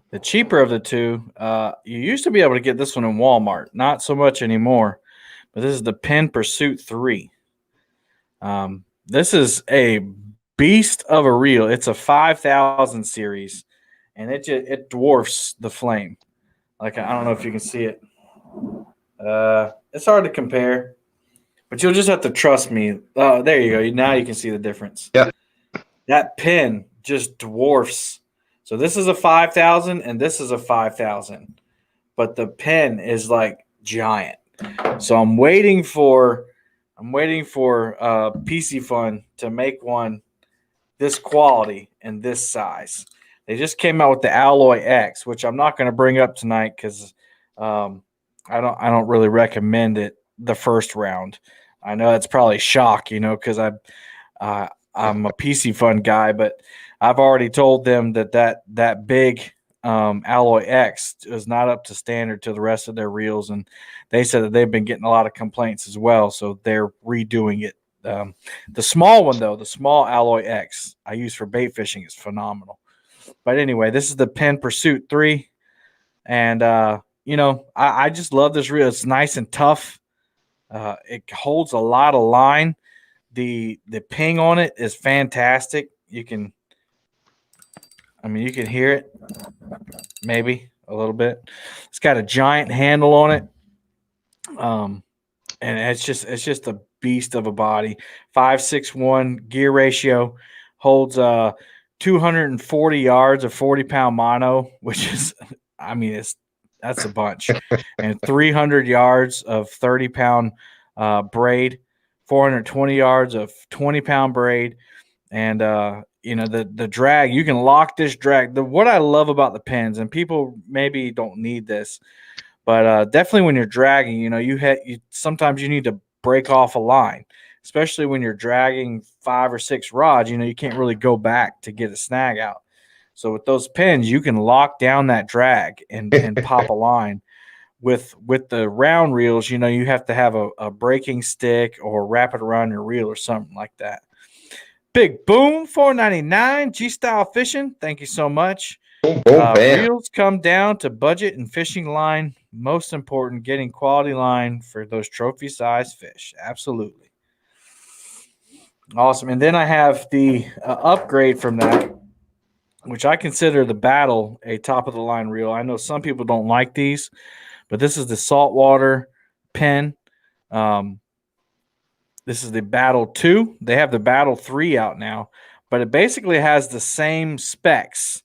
The cheaper of the 2, you used to be able to get this one in Walmart. Not so much anymore. but this is the Penn Pursuit 3. This is a beast of a reel. It's a 5,000 series, and it dwarfs the Flame. Like, I don't know if you can see it. It's hard to compare, but you'll just have to trust me. Oh, there you go. Now you can see the difference. Yep. That Penn just dwarfs. So this is a 5,000 and this is a 5,000, but the Penn is like giant. So I'm waiting for PC Fun to make one this quality and this size. They just came out with the Alloy X, which I'm not going to bring up tonight because I don't really recommend it the first round. I know it's probably shock, because I'm a PC Fun guy, but I've already told them that big Alloy X is not up to standard to the rest of their reels, and they said that they've been getting a lot of complaints as well, so they're redoing it. The small one, though, the small Alloy X I use for bait fishing is phenomenal. But anyway, this is the Penn Pursuit 3, and I just love this reel. It's nice and tough. It holds a lot of line. The ping on it is fantastic. You can hear it maybe a little bit. It's got a giant handle on it. And it's just a beast of a body. 5.61 gear ratio, holds 240 yards of 40-pound mono, which is, that's a bunch, and 300 yards of 30-pound braid, 420 yards of 20-pound braid, and the drag. You can lock this drag. What I love about the Penns, and people maybe don't need this, but definitely when you're dragging, you sometimes you need to break off a line, especially when you're dragging 5 or 6 rods. You can't really go back to get a snag out. So with those Penns, you can lock down that drag and pop a line. With the round reels, you have to have a breaking stick or wrap it around your reel or something like that. Big Boom, $4.99. G-Style Fishing, thank you so much. Reels come down to budget and fishing line. Most important, getting quality line for those trophy-sized fish. Absolutely. Awesome. And then I have the upgrade from that, which I consider the Battle a top-of-the-line reel. I know some people don't like these, but this is the Saltwater Penn. This is the Battle 2. They have the Battle 3 out now, but it basically has the same specs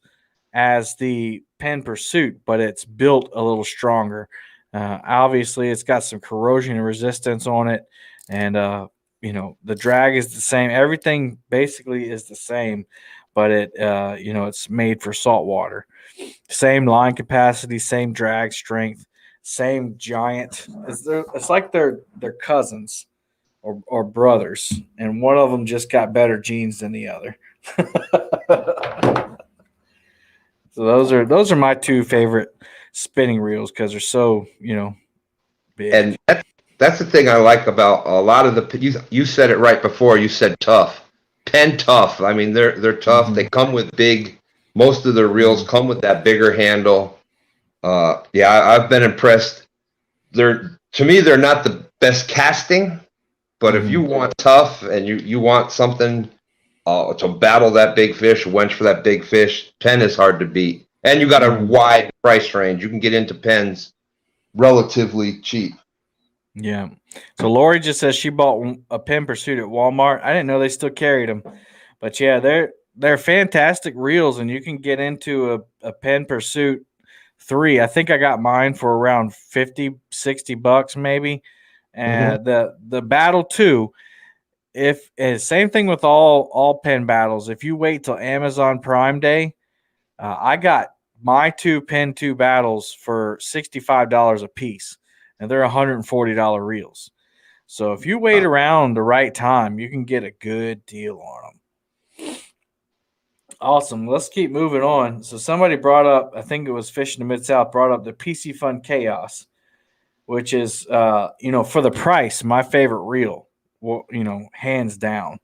as the Penn Pursuit, but it's built a little stronger. Obviously, it's got some corrosion resistance on it, and the drag is the same. Everything basically is the same, but it's made for saltwater. Same line capacity, same drag strength, same giant. It's like they're cousins or brothers, and one of them just got better genes than the other. So those are my two favorite spinning reels because they're so big. And that's the thing I like about a lot of the. You said it right before. You said tough. Penn tough. They're tough. Mm-hmm. They come with big. Most of their reels come with that bigger handle. I've been impressed. To me, they're not the best casting, but if you want tough and you want something to battle that big fish, wench for that big fish, Penn is hard to beat. And you got a wide price range. You can get into Penns relatively cheap. Yeah. So Lori just says she bought a Penn Pursuit at Walmart. I didn't know they still carried them, but yeah, they're fantastic reels, and you can get into a Penn Pursuit 3. I think I got mine for around $50-$60 maybe. And the Battle 2, same thing with all Penn battles. If you wait till Amazon Prime Day, I got my 2 Penn 2 battles for $65 a piece, and they're $140 reels. So if you wait around the right time, you can get a good deal on them. Awesome. Let's keep moving on. So somebody brought up, I think it was Fishing the Mid-South, brought up the PC Fun Chaos, which is, for the price, my favorite reel. Well, hands down.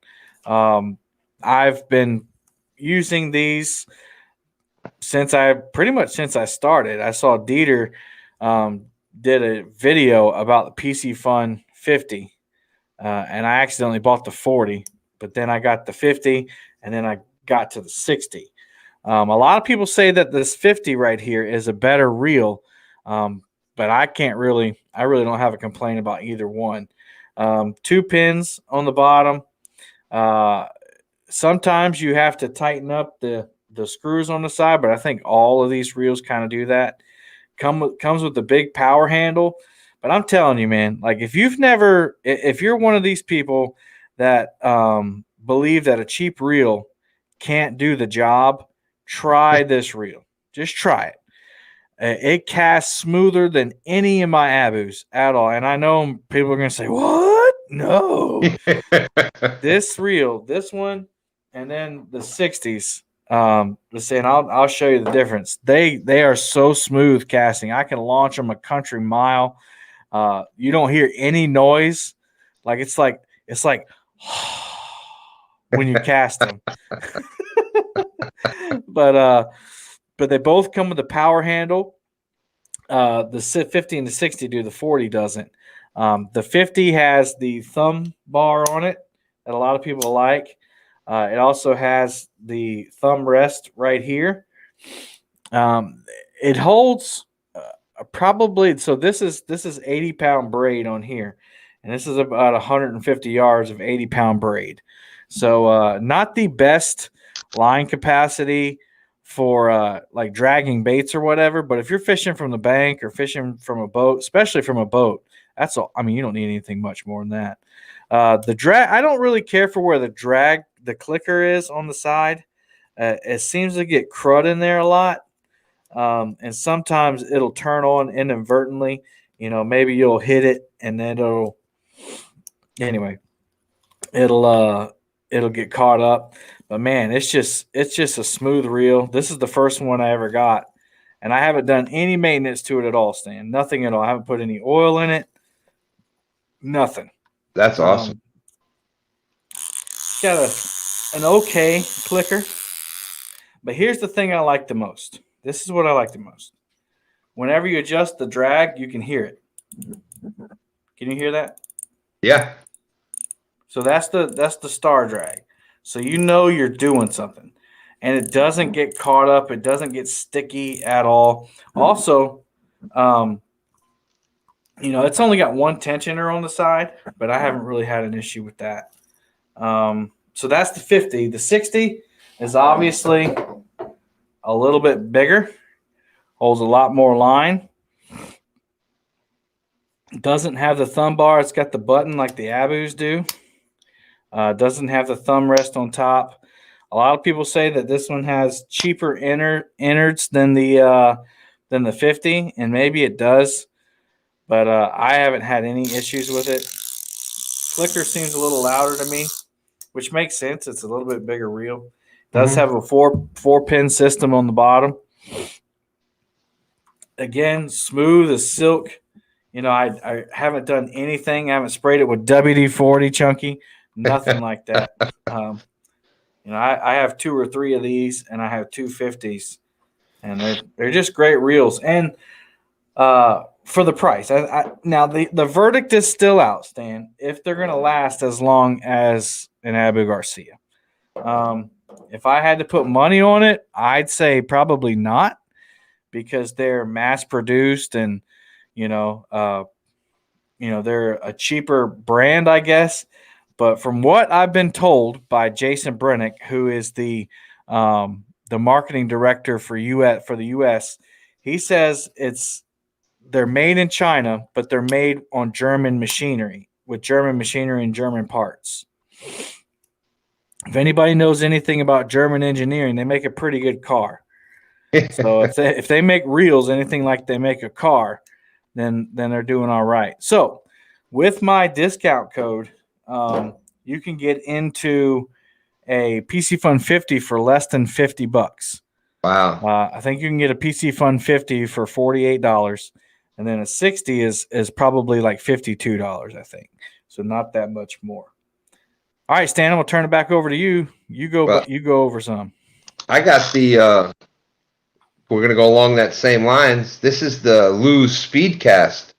I've been using these since I started. I saw Dieter did a video about the PC Fun 50, and I accidentally bought the 40, but then I got the 50, and then I got to the 60. A lot of people say that this 50 right here is a better reel, but I really don't have a complaint about either one. 2 pins on the bottom. Sometimes you have to tighten up the screws on the side, but I think all of these reels kind of do that. Comes with the big power handle. But I'm telling you, man, like if you're one of these people that believe that a cheap reel can't do the job, try this reel. Just try it. It casts smoother than any of my Abus at all. And I know people are going to say, what? No. This reel, this one, and then the 60s. And I'll show you the difference. They are so smooth casting. I can launch them a country mile. You don't hear any noise. Like it's like when you cast them. But they both come with a power handle. The 50 and the 60 do. The 40 doesn't. The 50 has the thumb bar on it that a lot of people like. It also has the thumb rest right here. It holds probably. So this is 80-pound braid on here, and this is about 150 yards of 80-pound braid. So not the best line capacity for like dragging baits or whatever. But if you're fishing from the bank or fishing from a boat, especially from a boat, that's all. I mean, you don't need anything much more than that. The drag, I don't really care for where the clicker is on the side. It seems to get crud in there a lot. And sometimes it'll turn on inadvertently. Maybe you'll hit it and then it'll get caught up. But man, it's just a smooth reel. This is the first one I ever got, and I haven't done any maintenance to it at all, Stan. Nothing at all. I haven't put any oil in it. Nothing. That's awesome. Got an okay clicker, but here's the thing I like the most. This is what I like the most. Whenever you adjust the drag, you can hear it. Can you hear that? Yeah. So that's the star drag. So you're doing something, and it doesn't get caught up. It doesn't get sticky at all. Also, it's only got one tensioner on the side, but I haven't really had an issue with that. So that's the 50. The 60 is obviously a little bit bigger, holds a lot more line. Doesn't have the thumb bar. It's got the button like the Abus do. Doesn't have the thumb rest on top. A lot of people say that this one has cheaper innards than the 50, and maybe it does, but I haven't had any issues with it. Clicker seems a little louder to me, which makes sense. It's a little bit bigger reel. It does have a four pin system on the bottom. Again, smooth as silk. I haven't done anything. I haven't sprayed it with WD-40 chunky. Nothing like that. I have 2 or 3 of these, and I have 2 50s, and they're just great reels. And for the price, now the verdict is still out, Stan. If they're going to last as long as an Abu Garcia, if I had to put money on it, I'd say probably not, because they're mass produced and they're a cheaper brand, I guess. But from what I've been told by Jason Brennick, who is the marketing director for the U.S., he says they're made in China, but they're made on German machinery, with German machinery and German parts. If anybody knows anything about German engineering, they make a pretty good car. So if they make reels anything like they make a car, then they're doing all right. So with my discount code, you can get into a PC Fun 50 for less than $50. Wow. I think you can get a PC Fun 50 for $48, and then a 60 is probably like $52, I think. So not that much more. All right, Stan, I'm gonna turn it back over to you. You go over some. I got the. We're gonna go along that same lines. This is the Lose Speedcast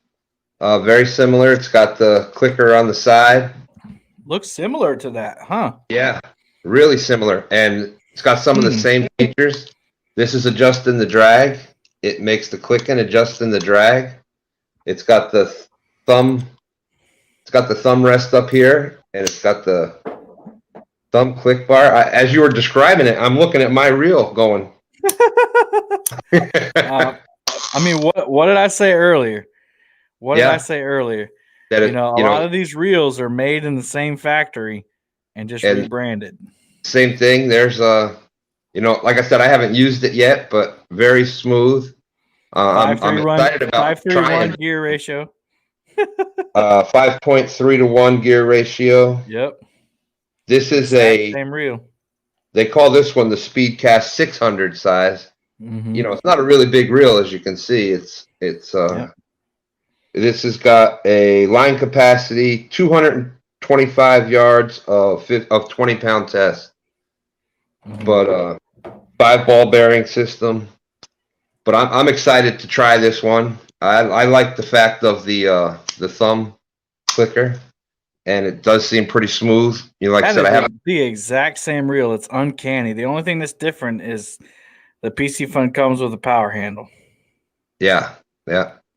Very similar. It's got the clicker on the side. Looks similar to that, huh? Yeah, really similar. And it's got some of the same features. This is adjusting the drag. It makes the click and adjust in the drag. It's got the thumb. It's got the thumb rest up here, and it's got the thumb click bar. As you were describing it, I'm looking at my reel going. I mean, what did I say earlier? What did I say earlier? That a lot of these reels are made in the same factory and just rebranded. Same thing. There's like I said, I haven't used it yet, but very smooth. I'm excited about 5:3:1 gear ratio. 5.3 to 1 gear ratio. Yep. This is same reel. They call this one the Speedcast 600 size. Mm-hmm. It's not a really big reel, as you can see. This has got a line capacity 225 yards of 20-pound test, but 5 ball bearing system. But I'm excited to try this one. I like the fact of the thumb clicker, and it does seem pretty smooth. Like I said, I have the exact same reel. It's uncanny. The only thing that's different is the PC Fun comes with a power handle. Yeah.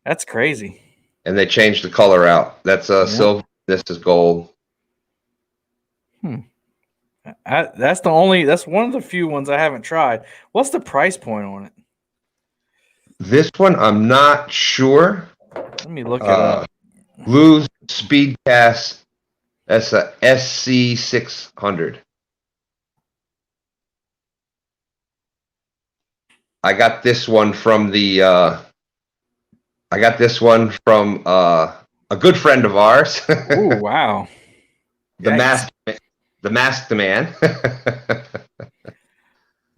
That's crazy. And they changed the color out. That's silver. This is gold. That's one of the few ones I haven't tried. What's the price point on it? This one, I'm not sure. Let me look it up. Blues Speedcast. That's a SC600. I got this one from a good friend of ours. Oh, wow. The masked man.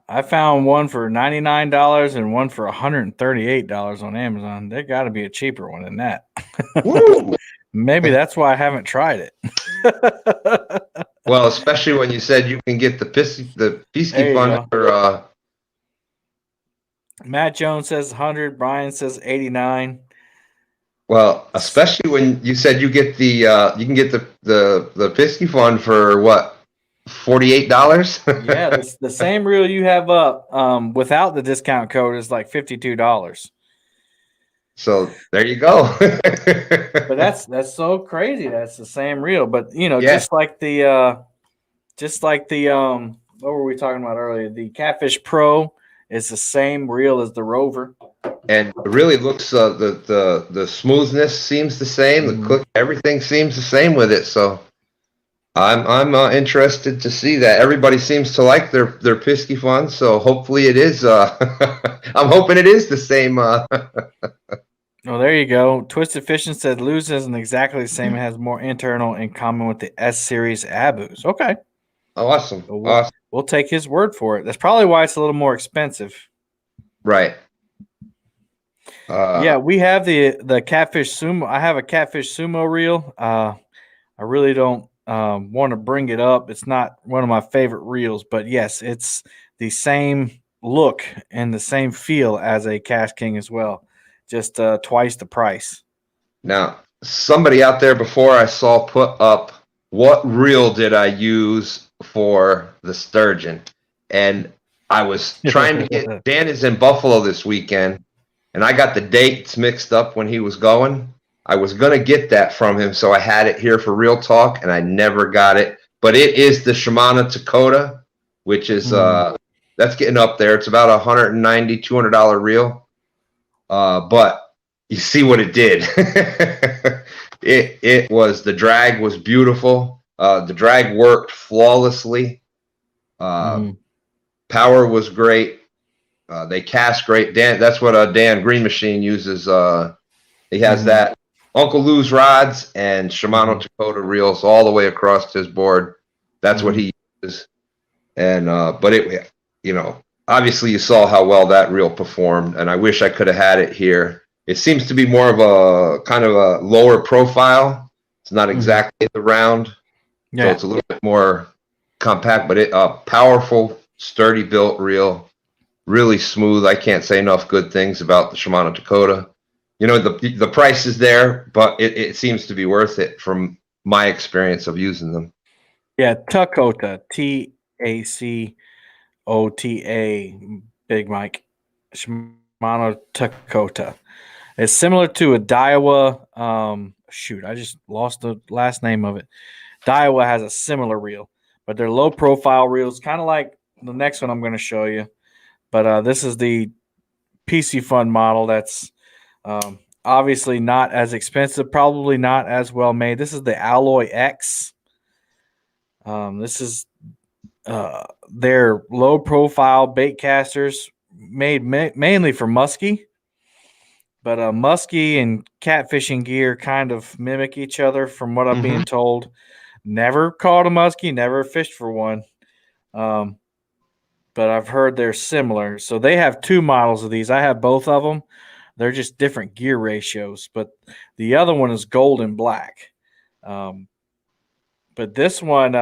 I found one for $99 and one for $138 on Amazon. There got to be a cheaper one than that. Maybe that's why I haven't tried it. Well, especially when you said you can get the Pisky Fun for Matt Jones says 100. Brian says 89. Well, especially when you said you get the you can get the Pisky Fun for what, $48? Yeah, the same reel you have up without the discount code is like $52. So there you go. But that's so crazy. That's the same reel, but just like the what were we talking about earlier? The Catfish Pro is the same reel as the Rover, and it really looks the smoothness seems the same. The click, everything seems the same with it. So I'm interested to see that. Everybody seems to like their Pisky Fun, so hopefully it is. I'm hoping it is the same. Oh, there you go. Twisted Fishing said Luz isn't exactly the same. It has more internal in common with the S series Abus. Okay. Awesome. So we'll take his word for it. That's probably why it's a little more expensive. Right. Yeah, we have the Catfish Sumo. I have a Catfish Sumo reel. I really don't want to bring it up. It's not one of my favorite reels, but yes, it's the same look and the same feel as a Cast King as well. Just twice the price. Now, somebody out there before I saw put up, what reel did I use for the sturgeon? And I was trying to get, Dan is in Buffalo this weekend, and I got the dates mixed up when he was going. I was going to get that from him, so I had it here for Real Talk, and I never got it. But it is the Shimano Dakota, which is, that's getting up there. It's about $190, $200 reel. But you see what it did. It was, the drag was beautiful. The drag worked flawlessly. Power was great. They cast great. Dan, that's what Dan Green Machine uses. He has that Uncle Lou's rods and Shimano Dakota reels all the way across his board. That's what he uses. And but it, obviously you saw how well that reel performed, and I wish I could have had it here. It seems to be more of a kind of a lower profile. It's not exactly the round, so it's a little bit more compact, but powerful, sturdy built reel, really smooth. I can't say enough good things about the Shimano Dakota. the price is there, but it seems to be worth it from my experience of using them. Yeah, Takota, Tacota, Big Mike, Shimano Takota. It's similar to a Daiwa. Shoot, I just lost the last name of it. Daiwa has a similar reel, but they're low profile reels, kind of like the next one I'm going to show you. But this is the PC Fun model that's obviously not as expensive, probably not as well made. This is the Alloy X. This is their low profile bait casters made mainly for muskie. But muskie and catfishing gear kind of mimic each other from what I'm being told. Never caught a muskie, never fished for one. But I've heard they're similar. So they have two models of these. I have both of them. They're just different gear ratios. But the other one is gold and black. But this one,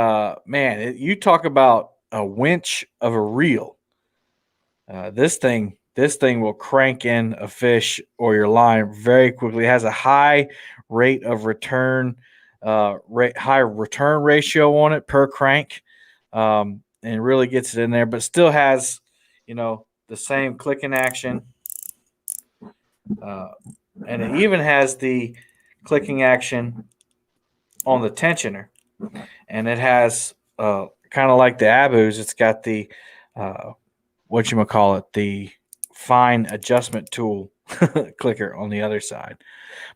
man, you talk about a winch of a reel. This thing will crank in a fish or your line very quickly. It has a high rate of return, high return ratio on it per crank, and really gets it in there. But still has, the same clicking action, and it even has the clicking action on the tensioner, and it has kind of like the Abus. It's got the the fine adjustment tool clicker on the other side.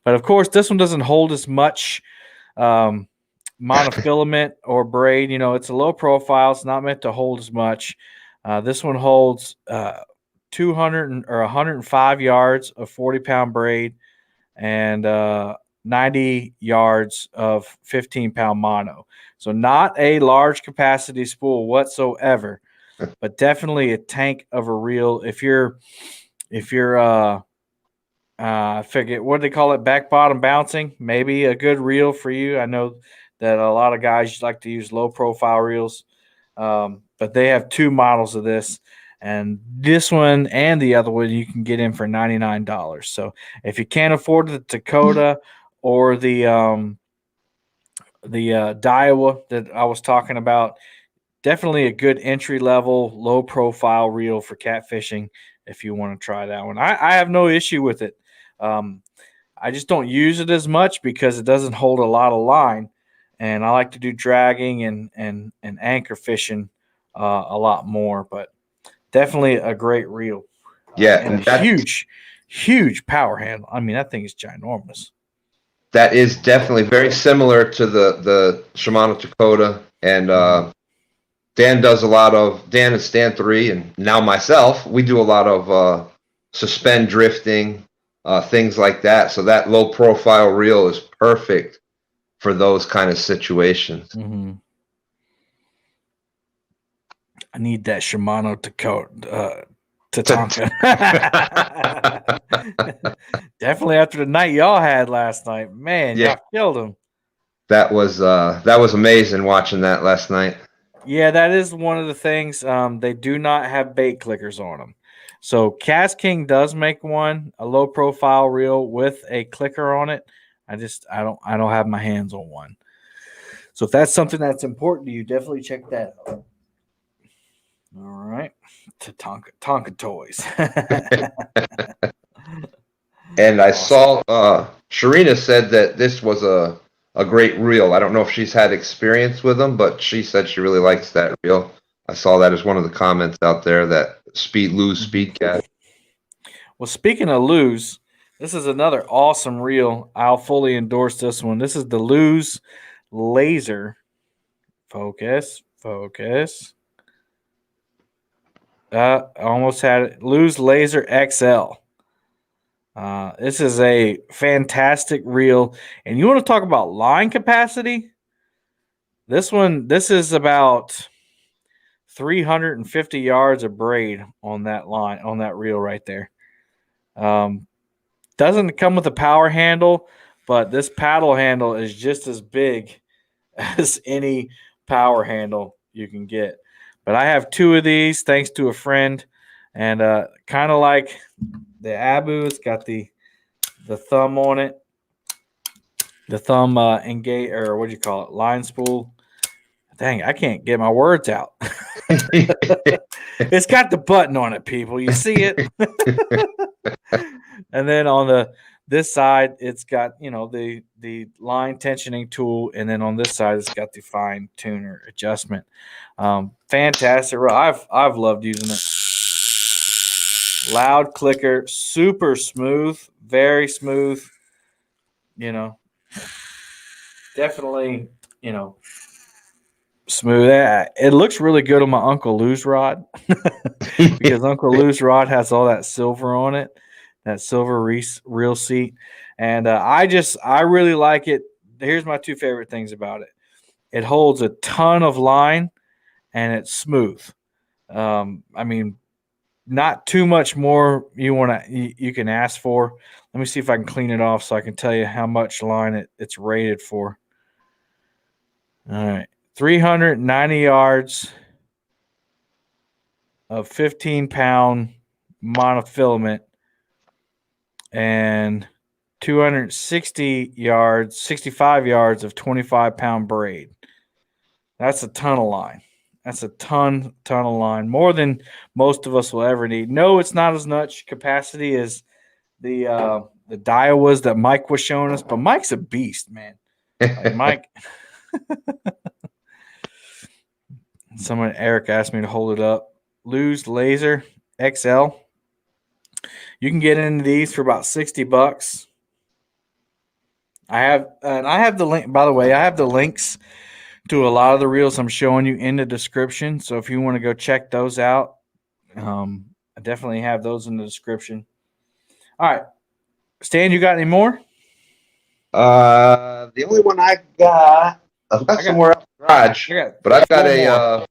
But of course, this one doesn't hold as much monofilament or braid. It's a low profile. It's not meant to hold as much. This one holds 200 or 105 yards of 40-pound braid and 90 yards of 15-pound mono. So not a large capacity spool whatsoever, but definitely a tank of a reel. If you're I forget what they call it, back bottom bouncing, maybe a good reel for you. I know that a lot of guys like to use low profile reels, but they have two models of this, and this one and the other one you can get in for $99. So if you can't afford the Dakota or the Daiwa that I was talking about, definitely a good entry level, low profile reel for catfishing if you want to try that one. I have no issue with it. I just don't use it as much because it doesn't hold a lot of line, and I like to do dragging and anchor fishing a lot more. But definitely a great reel. Yeah, and a huge power handle. I mean, that thing is ginormous. That is definitely very similar to the Shimano Dakota, and Dan does a lot of, Dan and Stan 3, and now myself, we do a lot of suspend drifting, things like that. So that low profile reel is perfect for those kind of situations. Mm-hmm. I need that Shimano Dakota. Tatanka. Definitely after the night y'all had last night. Man, y'all killed him. That was amazing watching that last night. Yeah, that is one of the things. They do not have bait clickers on them. So Cast King does make one, a low profile reel with a clicker on it. I don't have my hands on one. So if that's something that's important to you, definitely check that out. All right. Tonka Toys. And I saw Sharina said that this was a great reel. I don't know if she's had experience with them, but she said she really likes that reel. I saw that as one of the comments out there, that Lose Speed Cat. Well, speaking of Lose, this is another awesome reel. I'll fully endorse this one. This is the Lose Laser. Focus. I almost had it. Lose Laser XL. This is a fantastic reel. And you want to talk about line capacity? This is about 350 yards of braid on that line, on that reel right there. Doesn't come with a power handle, but this paddle handle is just as big as any power handle you can get. But I have two of these thanks to a friend, and kind of like the Abu, it's got the the thumb on it. The thumb engage, or what do you call it? Line spool. Dang, I can't get my words out. It's got the button on it, people. You see it? And then on this side, it's got the line tensioning tool, and then on this side, it's got the fine tuner adjustment. Fantastic. I've loved using it. Loud clicker, super smooth, very smooth. Definitely, smooth. It looks really good on my Uncle Lou's rod because Uncle Lou's rod has all that silver on it, that silver reel seat, and I really like it. Here's my two favorite things about it: it holds a ton of line, and it's smooth. I mean, not too much more you can ask for. Let me see if I can clean it off so I can tell you how much line it's rated for. All right. 390 yards of 15-pound monofilament and 65 yards of 25-pound braid. That's a ton of line. That's a ton of line. More than most of us will ever need. No, it's not as much capacity as the Daiwas that Mike was showing us, but Mike's a beast, man. Like Mike. Eric asked me to hold it up. Lou's Laser XL. You can get into these for about $60. I have the link. By the way, I have the links to a lot of the reels I'm showing you in the description. So if you want to go check those out, I definitely have those in the description. All right, Stan, you got any more? The only one I've got somewhere else in the garage, but I've got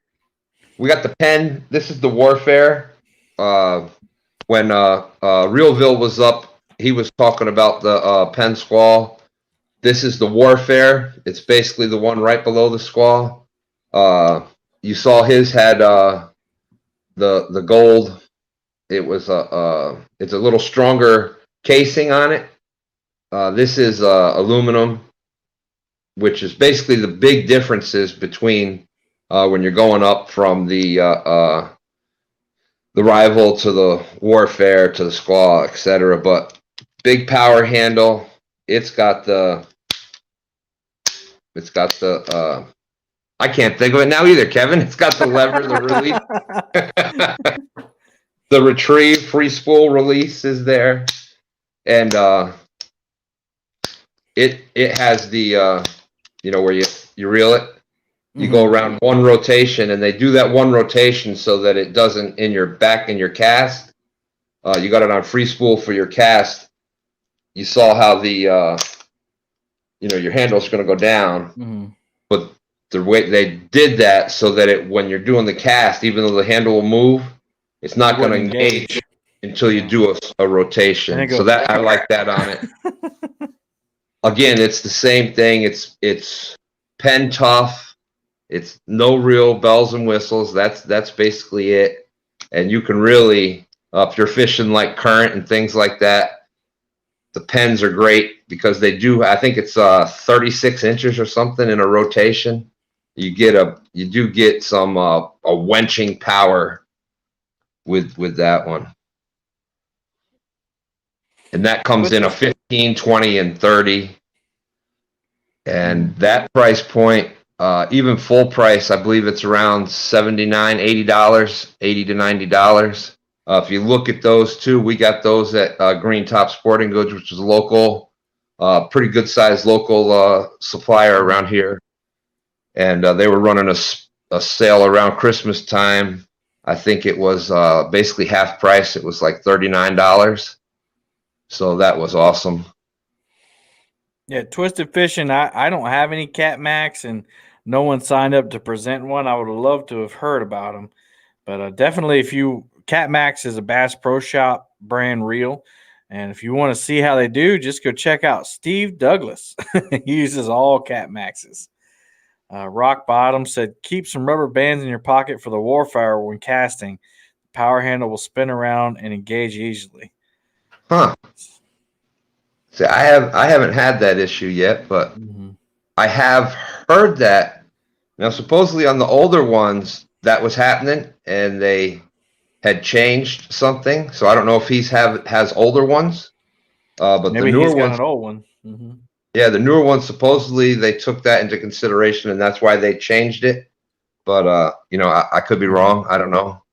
we got the Penn. This is the Warfare. When Realville was up, he was talking about the Penn Squall. This is the Warfare. It's basically the one right below the Squall. You saw his had the gold. It was it's a little stronger casing on it. This is aluminum, which is basically the big differences between when you're going up from the Rival to the Warfare to the Squall, etc. But big power handle. It's got the I can't think of it now either, Kevin. It's got the lever, the release. The retrieve, free spool release is there. And it has the where you reel it. You go around one rotation, and they do that one rotation so that it doesn't in your cast. You got it on free spool for your cast. You saw how the your handle's going to go down, but the way they did that so that when you're doing the cast, even though the handle will move, it's not going to engage until you do a rotation. So that I like that on it. Again, it's the same thing. It's Penn tough. It's no real bells and whistles. That's basically it. And you can really, if you're fishing like current and things like that, the Penns are great because they do. I think it's 36 inches or something in a rotation. You do get some a wenching power with that one. And that comes in a 15, 20, and 30. And that price point, even full price, I believe it's around $79, $80, $80 to $90. If you look at those two, we got those at Green Top Sporting Goods, which is a local, pretty good sized local supplier around here. And they were running a sale around Christmas time. I think it was basically half price. It was like $39. So that was awesome. Yeah, Twisted Fishing. I don't have any Cat Max, and no one signed up to present one. I would have loved to have heard about them, but definitely, Cat Max is a Bass Pro Shop brand reel, and if you want to see how they do, just go check out Steve Douglas. He uses all Cat Maxes. Rock Bottom said, keep some rubber bands in your pocket for the Warfare when casting. The power handle will spin around and engage easily. Huh. See, I haven't had that issue yet, but I have heard that now supposedly on the older ones that was happening and they had changed something. So I don't know if has older ones. But Maybe the newer he's got ones, an old one. yeah, the newer ones supposedly they took that into consideration and that's why they changed it. But you know, I could be wrong. I don't know.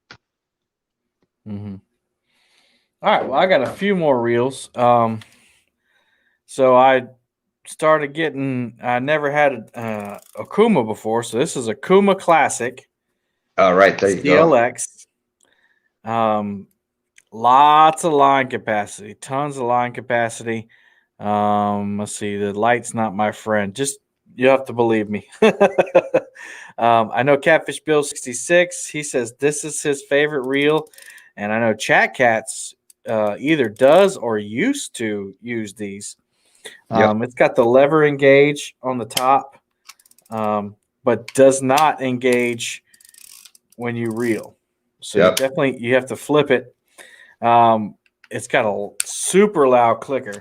All right, well, I got a few more reels. So I started getting. I never had a Kuma before, so this is a Kuma Classic All right, there you go. CLX. Lots of line capacity, tons of line capacity. Let's see, the light's not my friend. Just you have to believe me. I know Catfish Bill 66. He says this is his favorite reel, and I know Chat Cats either does or used to use these. It's got the lever engage on the top, but does not engage when you reel. So you have to flip it. It's got a super loud clicker.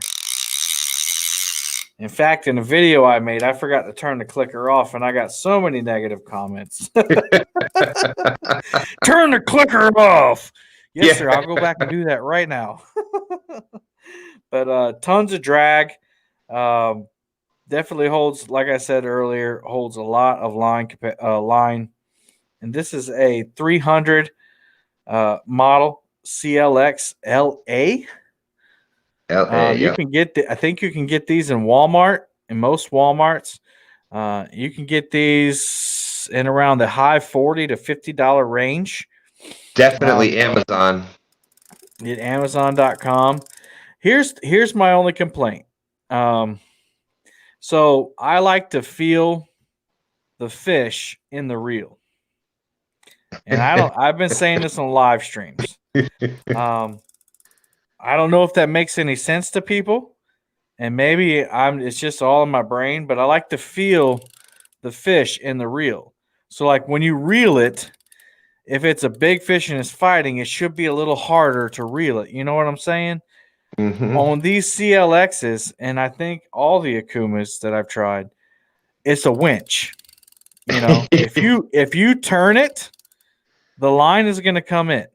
In fact, in a video I made, I forgot to turn the clicker off, and I got so many negative comments. Turn the clicker off. Yes, sir. I'll go back and do that right now. But tons of drag. Definitely holds, like I said earlier, holds a lot of line. And this is a 300 model CLX LA. You can get I think you can get these in Walmart, in most Walmarts. You can get these in around the high $40 to $50 range. Definitely Amazon. At Amazon.com. Here's my only complaint. So I like to feel the fish in the reel. And I've been saying this on live streams. I don't know if that makes any sense to people, and maybe it's just all in my brain, but I like to feel the fish in the reel. So like when you reel it, if it's a big fish and it's fighting, it should be a little harder to reel it. You know what I'm saying? On these CLXs, and I think all the Akumas that I've tried, it's a winch. You know, if you turn it, the line is going to come in.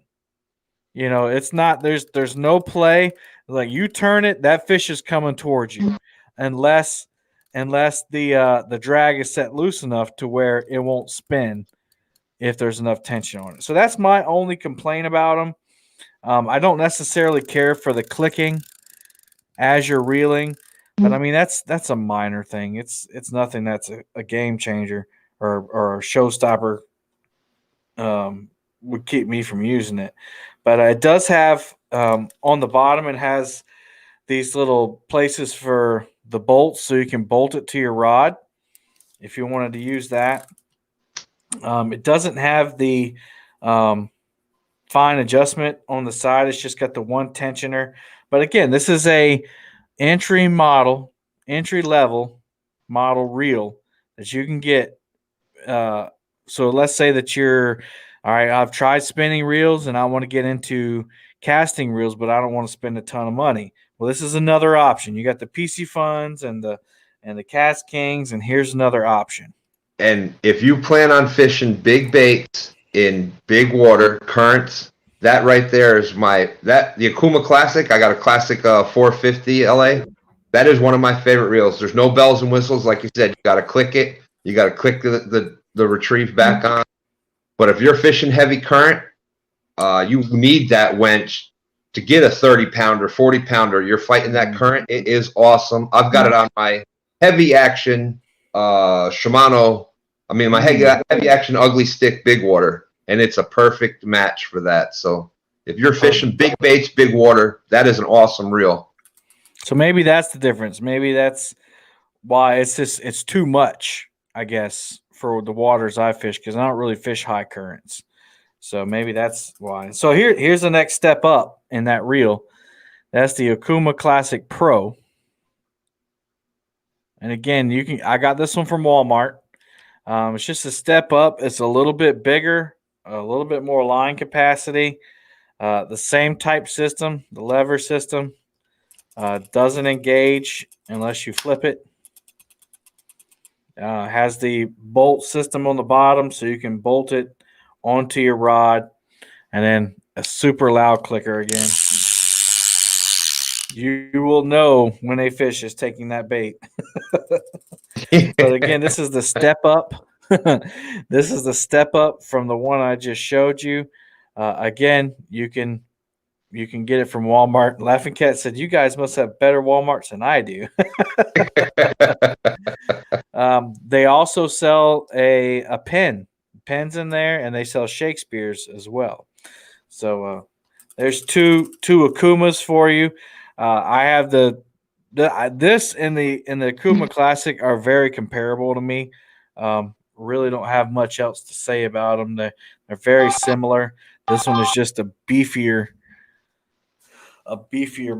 You know, it's not there's no play. Like you turn it, that fish is coming towards you, unless the drag is set loose enough to where it won't spin if there's enough tension on it. So that's my only complaint about them. I don't necessarily care for the clicking as you're reeling, but I mean that's a minor thing. It's nothing that's a game changer or a showstopper. Would keep me from using it. But it does have on the bottom, it has these little places for the bolts so you can bolt it to your rod if you wanted to use that. It doesn't have the fine adjustment on the side. It's just got the one tensioner. But again, this is a entry level model reel that you can get. So let's say that you're all right, I've tried spinning reels and I want to get into casting reels, but I don't want to spend a ton of money. Well, this is another option. You got the PC funds and the Cast Kings, and here's another option. And if you plan on fishing big baits in big water currents, that right there is the Akuma Classic. I got a Classic 450 LA. That is one of my favorite reels. There's no bells and whistles, like you said. You got to click it. You got to click the retrieve back on. But if you're fishing heavy current, you need that winch to get a 30-pounder, 40-pounder. You're fighting that current. It is awesome. I've got it on my heavy action Shimano. I mean, my heavy action ugly stick big water, and it's a perfect match for that. So if you're fishing big baits, big water, that is an awesome reel. So maybe that's the difference. Maybe that's why it's too much, I guess, for the waters I fish, because I don't really fish high currents. So maybe that's why. So here's the next step up in that reel. That's the Akuma Classic Pro. And again, I got this one from Walmart. It's just a step up. It's a little bit bigger, a little bit more line capacity. The same type system, the lever system. Doesn't engage unless you flip it. Has the bolt system on the bottom, so you can bolt it onto your rod, and then a super loud clicker again. You will know when a fish is taking that bait. But again, this is the step up. This is the step up from the one I just showed you. Again, you can get it from Walmart. Laughing Cat said, "You guys must have better Walmarts than I do." They also sell a pens in there, and they sell Shakespeare's as well. So there's two Akumas for you. I have this and the Akuma Classic are very comparable to me. Really don't have much else to say about them. They're very similar. This one is just a beefier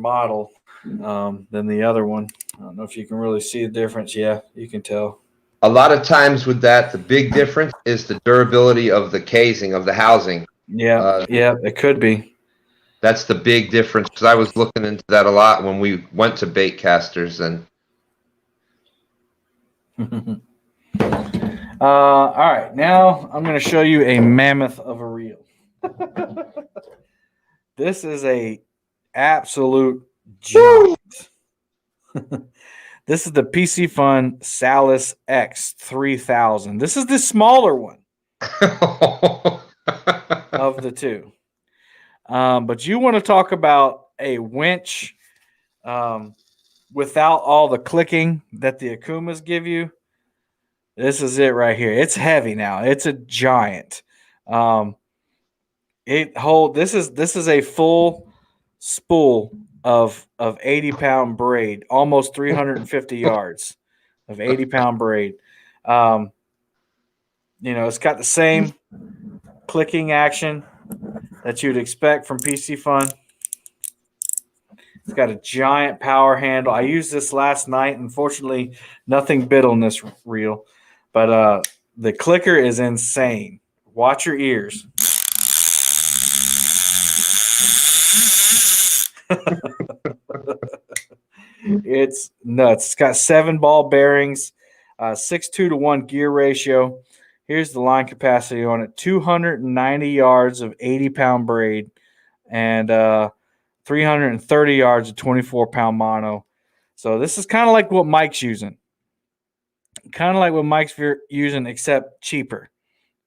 model than the other one. I don't know if you can really see the difference. Yeah, you can tell. A lot of times with that, the big difference is the durability of the casing of the housing. Yeah, it could be. That's the big difference, because I was looking into that a lot when we went to bait casters. And all right, now I'm going to show you a mammoth of a reel. This is a absolute giant. This is the PC Fun Salis X 3000. This is the smaller one of the two. But you want to talk about a winch without all the clicking that the Akumas give you. This is it right here. It's heavy now. It's a giant. This is a full spool of 80-pound braid, almost 350 yards of 80-pound braid. It's got the same clicking action that you'd expect from PC Fun. It's got a giant power handle. I used this last night. Unfortunately, nothing bit on this reel, but the clicker is insane. Watch your ears. It's nuts. It's got 7 ball bearings, 6:2-1 gear ratio. Here's the line capacity on it: 290 yards of 80-pound braid and 330 yards of 24-pound mono. So this is kind of like what Mike's using. Except cheaper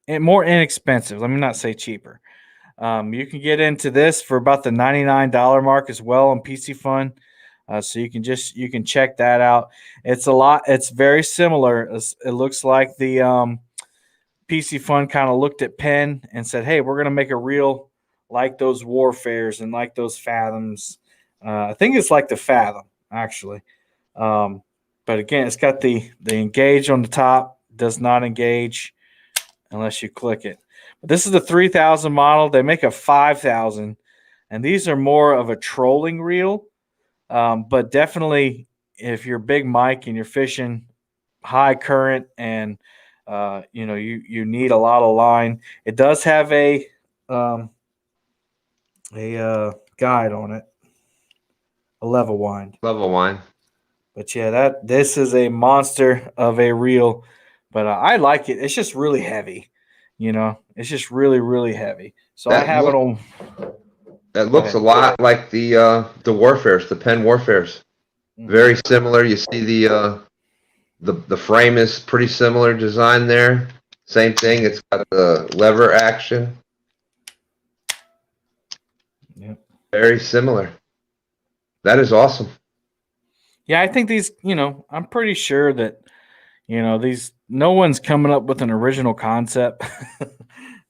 and more inexpensive. Let me not say cheaper. You can get into this for about the $99 mark as well on PC Fun. So you can check that out. It's very similar. It looks like the PC Fun kind of looked at Penn and said, "Hey, we're going to make a reel like those Warfares and like those Fathoms." I think it's like the Fathom, actually. But again, it's got the engage on the top. Does not engage unless you click it. But this is the 3000 model. They make a 5000, and these are more of a trolling reel. But definitely, if you're Big Mike and you're fishing high current and you need a lot of line, it does have a guide on it, a level wind. But yeah, this is a monster of a reel. But I like it. It's just really heavy. It's just really, really heavy. So I have it on. That looks a lot like the Warfares, the Penn Warfares. Very similar. You see the frame is pretty similar design there. Same thing. It's got the lever action. Yep. Very similar. That is awesome. Yeah, I think these, I'm pretty sure that, no one's coming up with an original concept.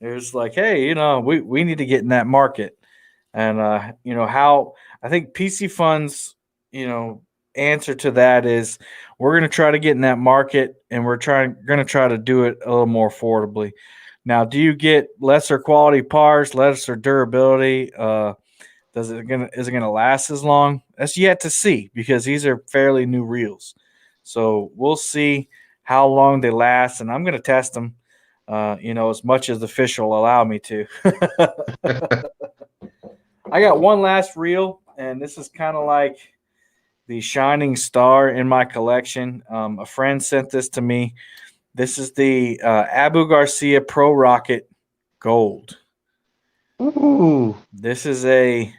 There's like, hey, we need to get in that market. And, how I think PC Fun's, answer to that is we're going to try to get in that market, and we're going to try to do it a little more affordably. Now, do you get lesser quality parts, lesser durability? Is it going to last as long? That's yet to see, because these are fairly new reels. So we'll see how long they last, and I'm going to test them, as much as the fish will allow me to. I got one last reel, and this is kind of like the shining star in my collection. A friend sent this to me. This is the Abu Garcia Pro Rocket Gold. Ooh. This is a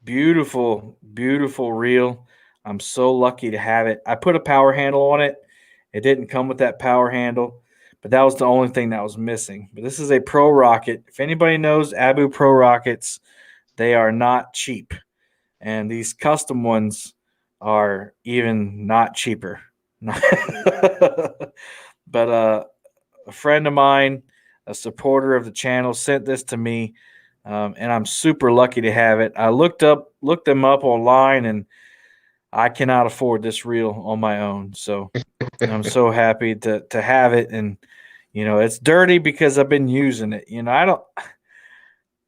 beautiful, beautiful reel. I'm so lucky to have it. I put a power handle on it. It didn't come with that power handle, but that was the only thing that was missing. But this is a Pro Rocket. If anybody knows Abu Pro Rockets, they are not cheap. And these custom ones are even not cheaper. But a friend of mine, a supporter of the channel, sent this to me, and I'm super lucky to have it. I looked them up online, and I cannot afford this reel on my own. So I'm so happy to have it. And it's dirty because I've been using it. I don't.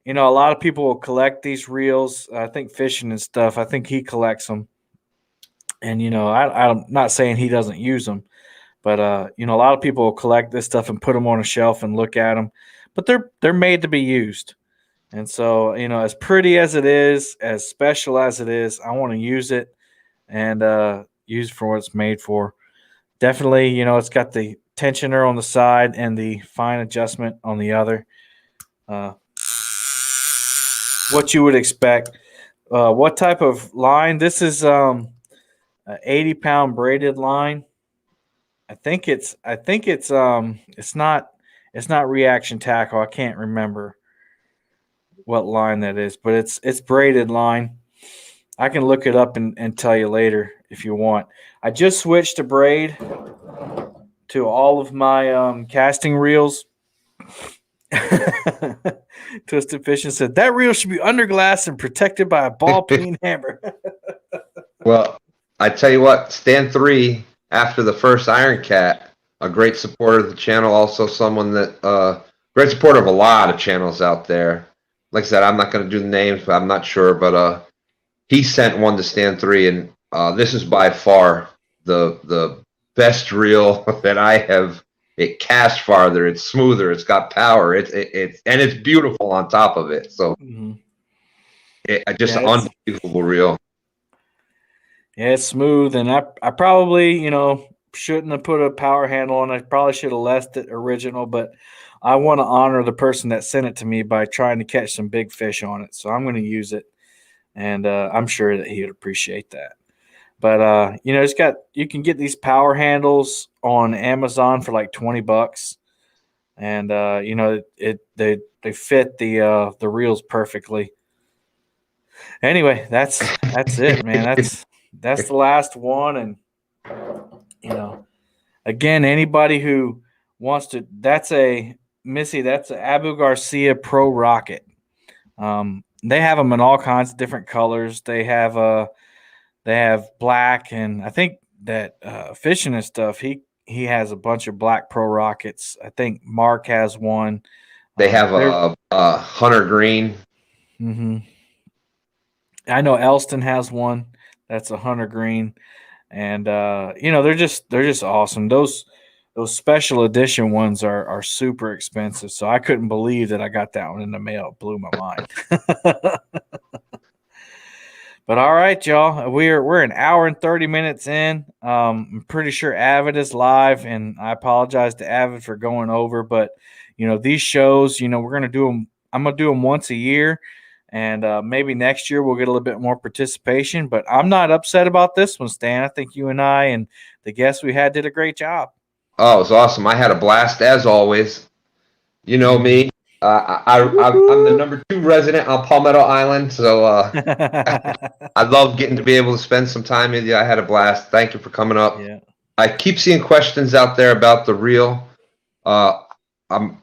A lot of people will collect these reels. I think fishing and stuff. I think he collects them. And, I'm not saying he doesn't use them. But, a lot of people will collect this stuff and put them on a shelf and look at them. But they're made to be used. And so, as pretty as it is, as special as it is, I want to use it and use it for what it's made for. Definitely, it's got the tensioner on the side and the fine adjustment on the other. What you would expect. What type of line? This is an 80-pound braided line. I think it's not reaction tackle. I can't remember what line that is, but it's braided line. I can look it up and tell you later if you want. I just switched to braid to all of my casting reels. Twisted Fishing said that reel should be under glass and protected by a ball peen hammer. Well, I tell you what, Stand 3 after the first Iron Cat, a great supporter of the channel, also someone that great supporter of a lot of channels out there. Like I said, I'm not going to do the names, but I'm not sure. But he sent one to Stand 3, and this is by far the best reel that I have. It casts farther. It's smoother. It's got power. It's beautiful on top of it. So just an unbelievable reel. Yeah, it's smooth, and I probably shouldn't have put a power handle on it. I probably should have left it original, but I want to honor the person that sent it to me by trying to catch some big fish on it. So I'm going to use it, and I'm sure that he would appreciate that. But you can get these power handles on Amazon for like $20, and they fit the reels perfectly. Anyway, that's it, man. That's the last one, and again, anybody who wants to, that's a Abu Garcia Pro Rocket. They have them in all kinds of different colors. They have black, and I think that Fishing and stuff, he has a bunch of black Pro Rockets. I think Mark has one. They have a Hunter Green. Mm-hmm. I know Elston has one that's a Hunter Green, and they're just awesome. Those special edition ones are super expensive, so I couldn't believe that I got that one in the mail. It blew my mind. But all right, y'all, we're an hour and 30 minutes in. I'm pretty sure Avid is live, and I apologize to Avid for going over. But these shows, we're gonna do them. I'm gonna do them once a year, and maybe next year we'll get a little bit more participation. But I'm not upset about this one, Stan. I think you and I and the guests we had did a great job. Oh, it was awesome. I had a blast as always. You know me. I'm the number 2 resident on Palmetto Island, so I love getting to be able to spend some time with you. I had a blast. Thank you for coming up. Yeah. I keep seeing questions out there about the reel. I'm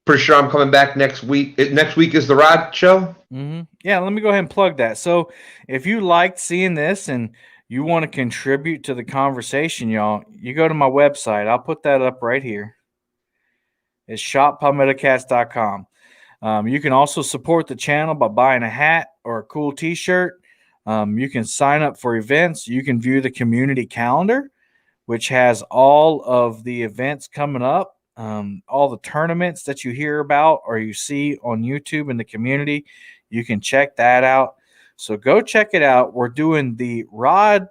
pretty sure I'm coming back next week. Next week is the rod show. Mm-hmm. Yeah, let me go ahead and plug that. So if you liked seeing this and you want to contribute to the conversation, y'all, you go to my website. I'll put that up right here. It's shoppalmettacats.com. You can also support the channel by buying a hat or a cool t-shirt. You can sign up for events. You can view the community calendar, which has all of the events coming up, all the tournaments that you hear about or you see on YouTube in the community. You can check that out. So go check it out. We're doing the rod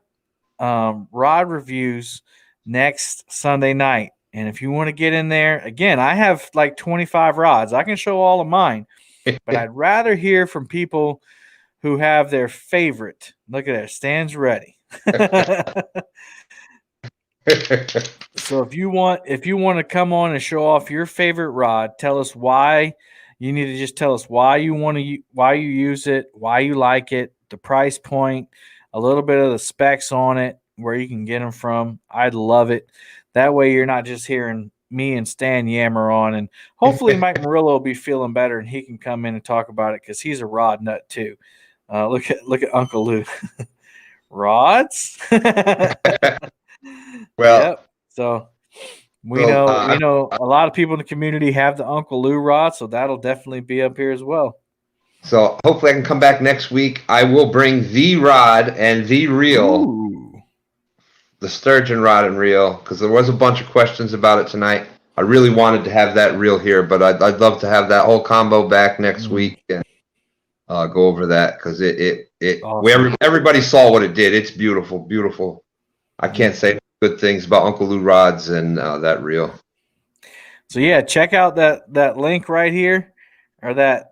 reviews next Sunday night. And if you want to get in there, again, I have like 25 rods. I can show all of mine, but I'd rather hear from people who have their favorite. Look at that, stands ready. So if you want to come on and show off your favorite rod, tell us why. You need to just tell us why you use it, why you like it, the price point, a little bit of the specs on it, where you can get them from. I'd love it. That way you're not just hearing me and Stan yammer on, and hopefully Mike Murillo will be feeling better and he can come in and talk about it because he's a rod nut too. Look at Uncle Lou. Rods? Well, yep. So we know a lot of people in the community have the Uncle Lou rod, so that'll definitely be up here as well. So hopefully I can come back next week. I will bring the rod and the reel. Ooh. The sturgeon rod and reel, because there was a bunch of questions about it tonight. I really wanted to have that reel here, but I'd love to have that whole combo back next week and go over that, because awesome. Everybody saw what it did. It's beautiful, beautiful. I can't say good things about Uncle Lou rods and that reel. So yeah, check out that link right here, or that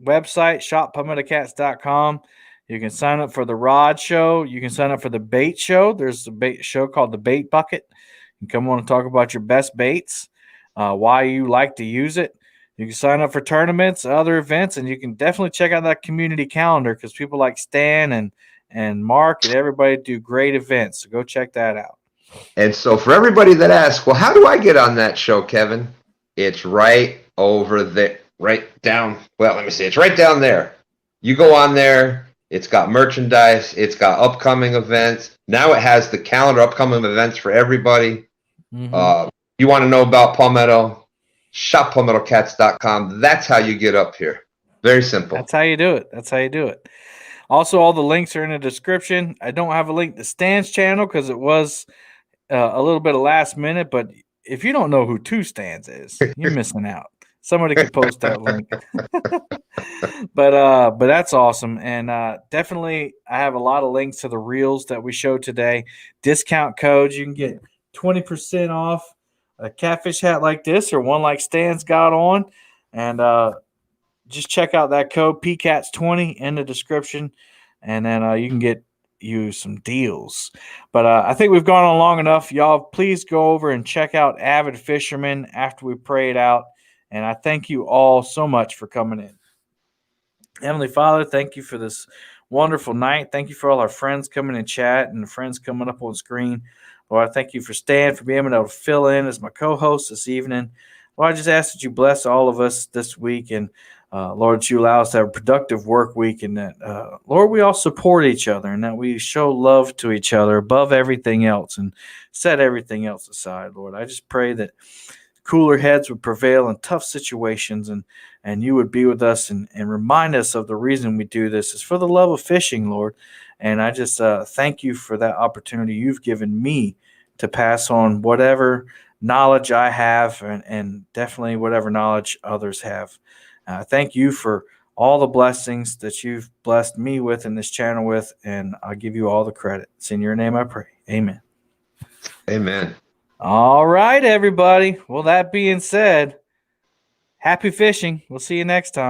website, shoppalmettacats.com. You can sign up for the rod show. You can sign up for the bait show. There's a bait show called the Bait Bucket. You can come on and talk about your best baits, why you like to use it. You can sign up for tournaments, other events, and you can definitely check out that community calendar, because people like Stan and Mark and everybody do great events. So go check that out. And so for everybody that asks, well, how do I get on that show, Kevin? It's right over there, right down. Well, let me see. It's right down there. You go on there. It's got merchandise. It's got upcoming events. Now it has the calendar, upcoming events for everybody. Mm-hmm. You want to know about Palmetto? ShopPalmettoCats.com. That's how you get up here. Very simple. That's how you do it. Also, all the links are in the description. I don't have a link to Stan's channel because it was a little bit of last minute. But if you don't know who Two Stans is, you're missing out. Somebody could post that link. But that's awesome. And definitely I have a lot of links to the reels that we showed today. Discount codes. You can get 20% off a catfish hat like this, or one like Stan's got on. And just check out that code PCATS20 in the description. And then you can get you some deals. But I think we've gone on long enough. Y'all, please go over and check out Avid Fisherman after we pray it out. And I thank you all so much for coming in. Heavenly Father, thank you for this wonderful night. Thank you for all our friends coming in chat and the friends coming up on screen. Lord, I thank you for Stan for being able to fill in as my co-host this evening. Lord, I just ask that you bless all of us this week. And Lord, that you allow us to have a productive work week. And that, Lord, we all support each other and that we show love to each other above everything else and set everything else aside. Lord, I just pray that cooler heads would prevail in tough situations, and you would be with us and remind us of the reason we do this is for the love of fishing, Lord. And I just thank you for that opportunity you've given me to pass on whatever knowledge I have and definitely whatever knowledge others have. Thank you for all the blessings that you've blessed me with in this channel with, and I'll give you all the credit. It's in your name I pray. Amen. Amen. All right, everybody. Well, that being said, happy fishing. We'll see you next time.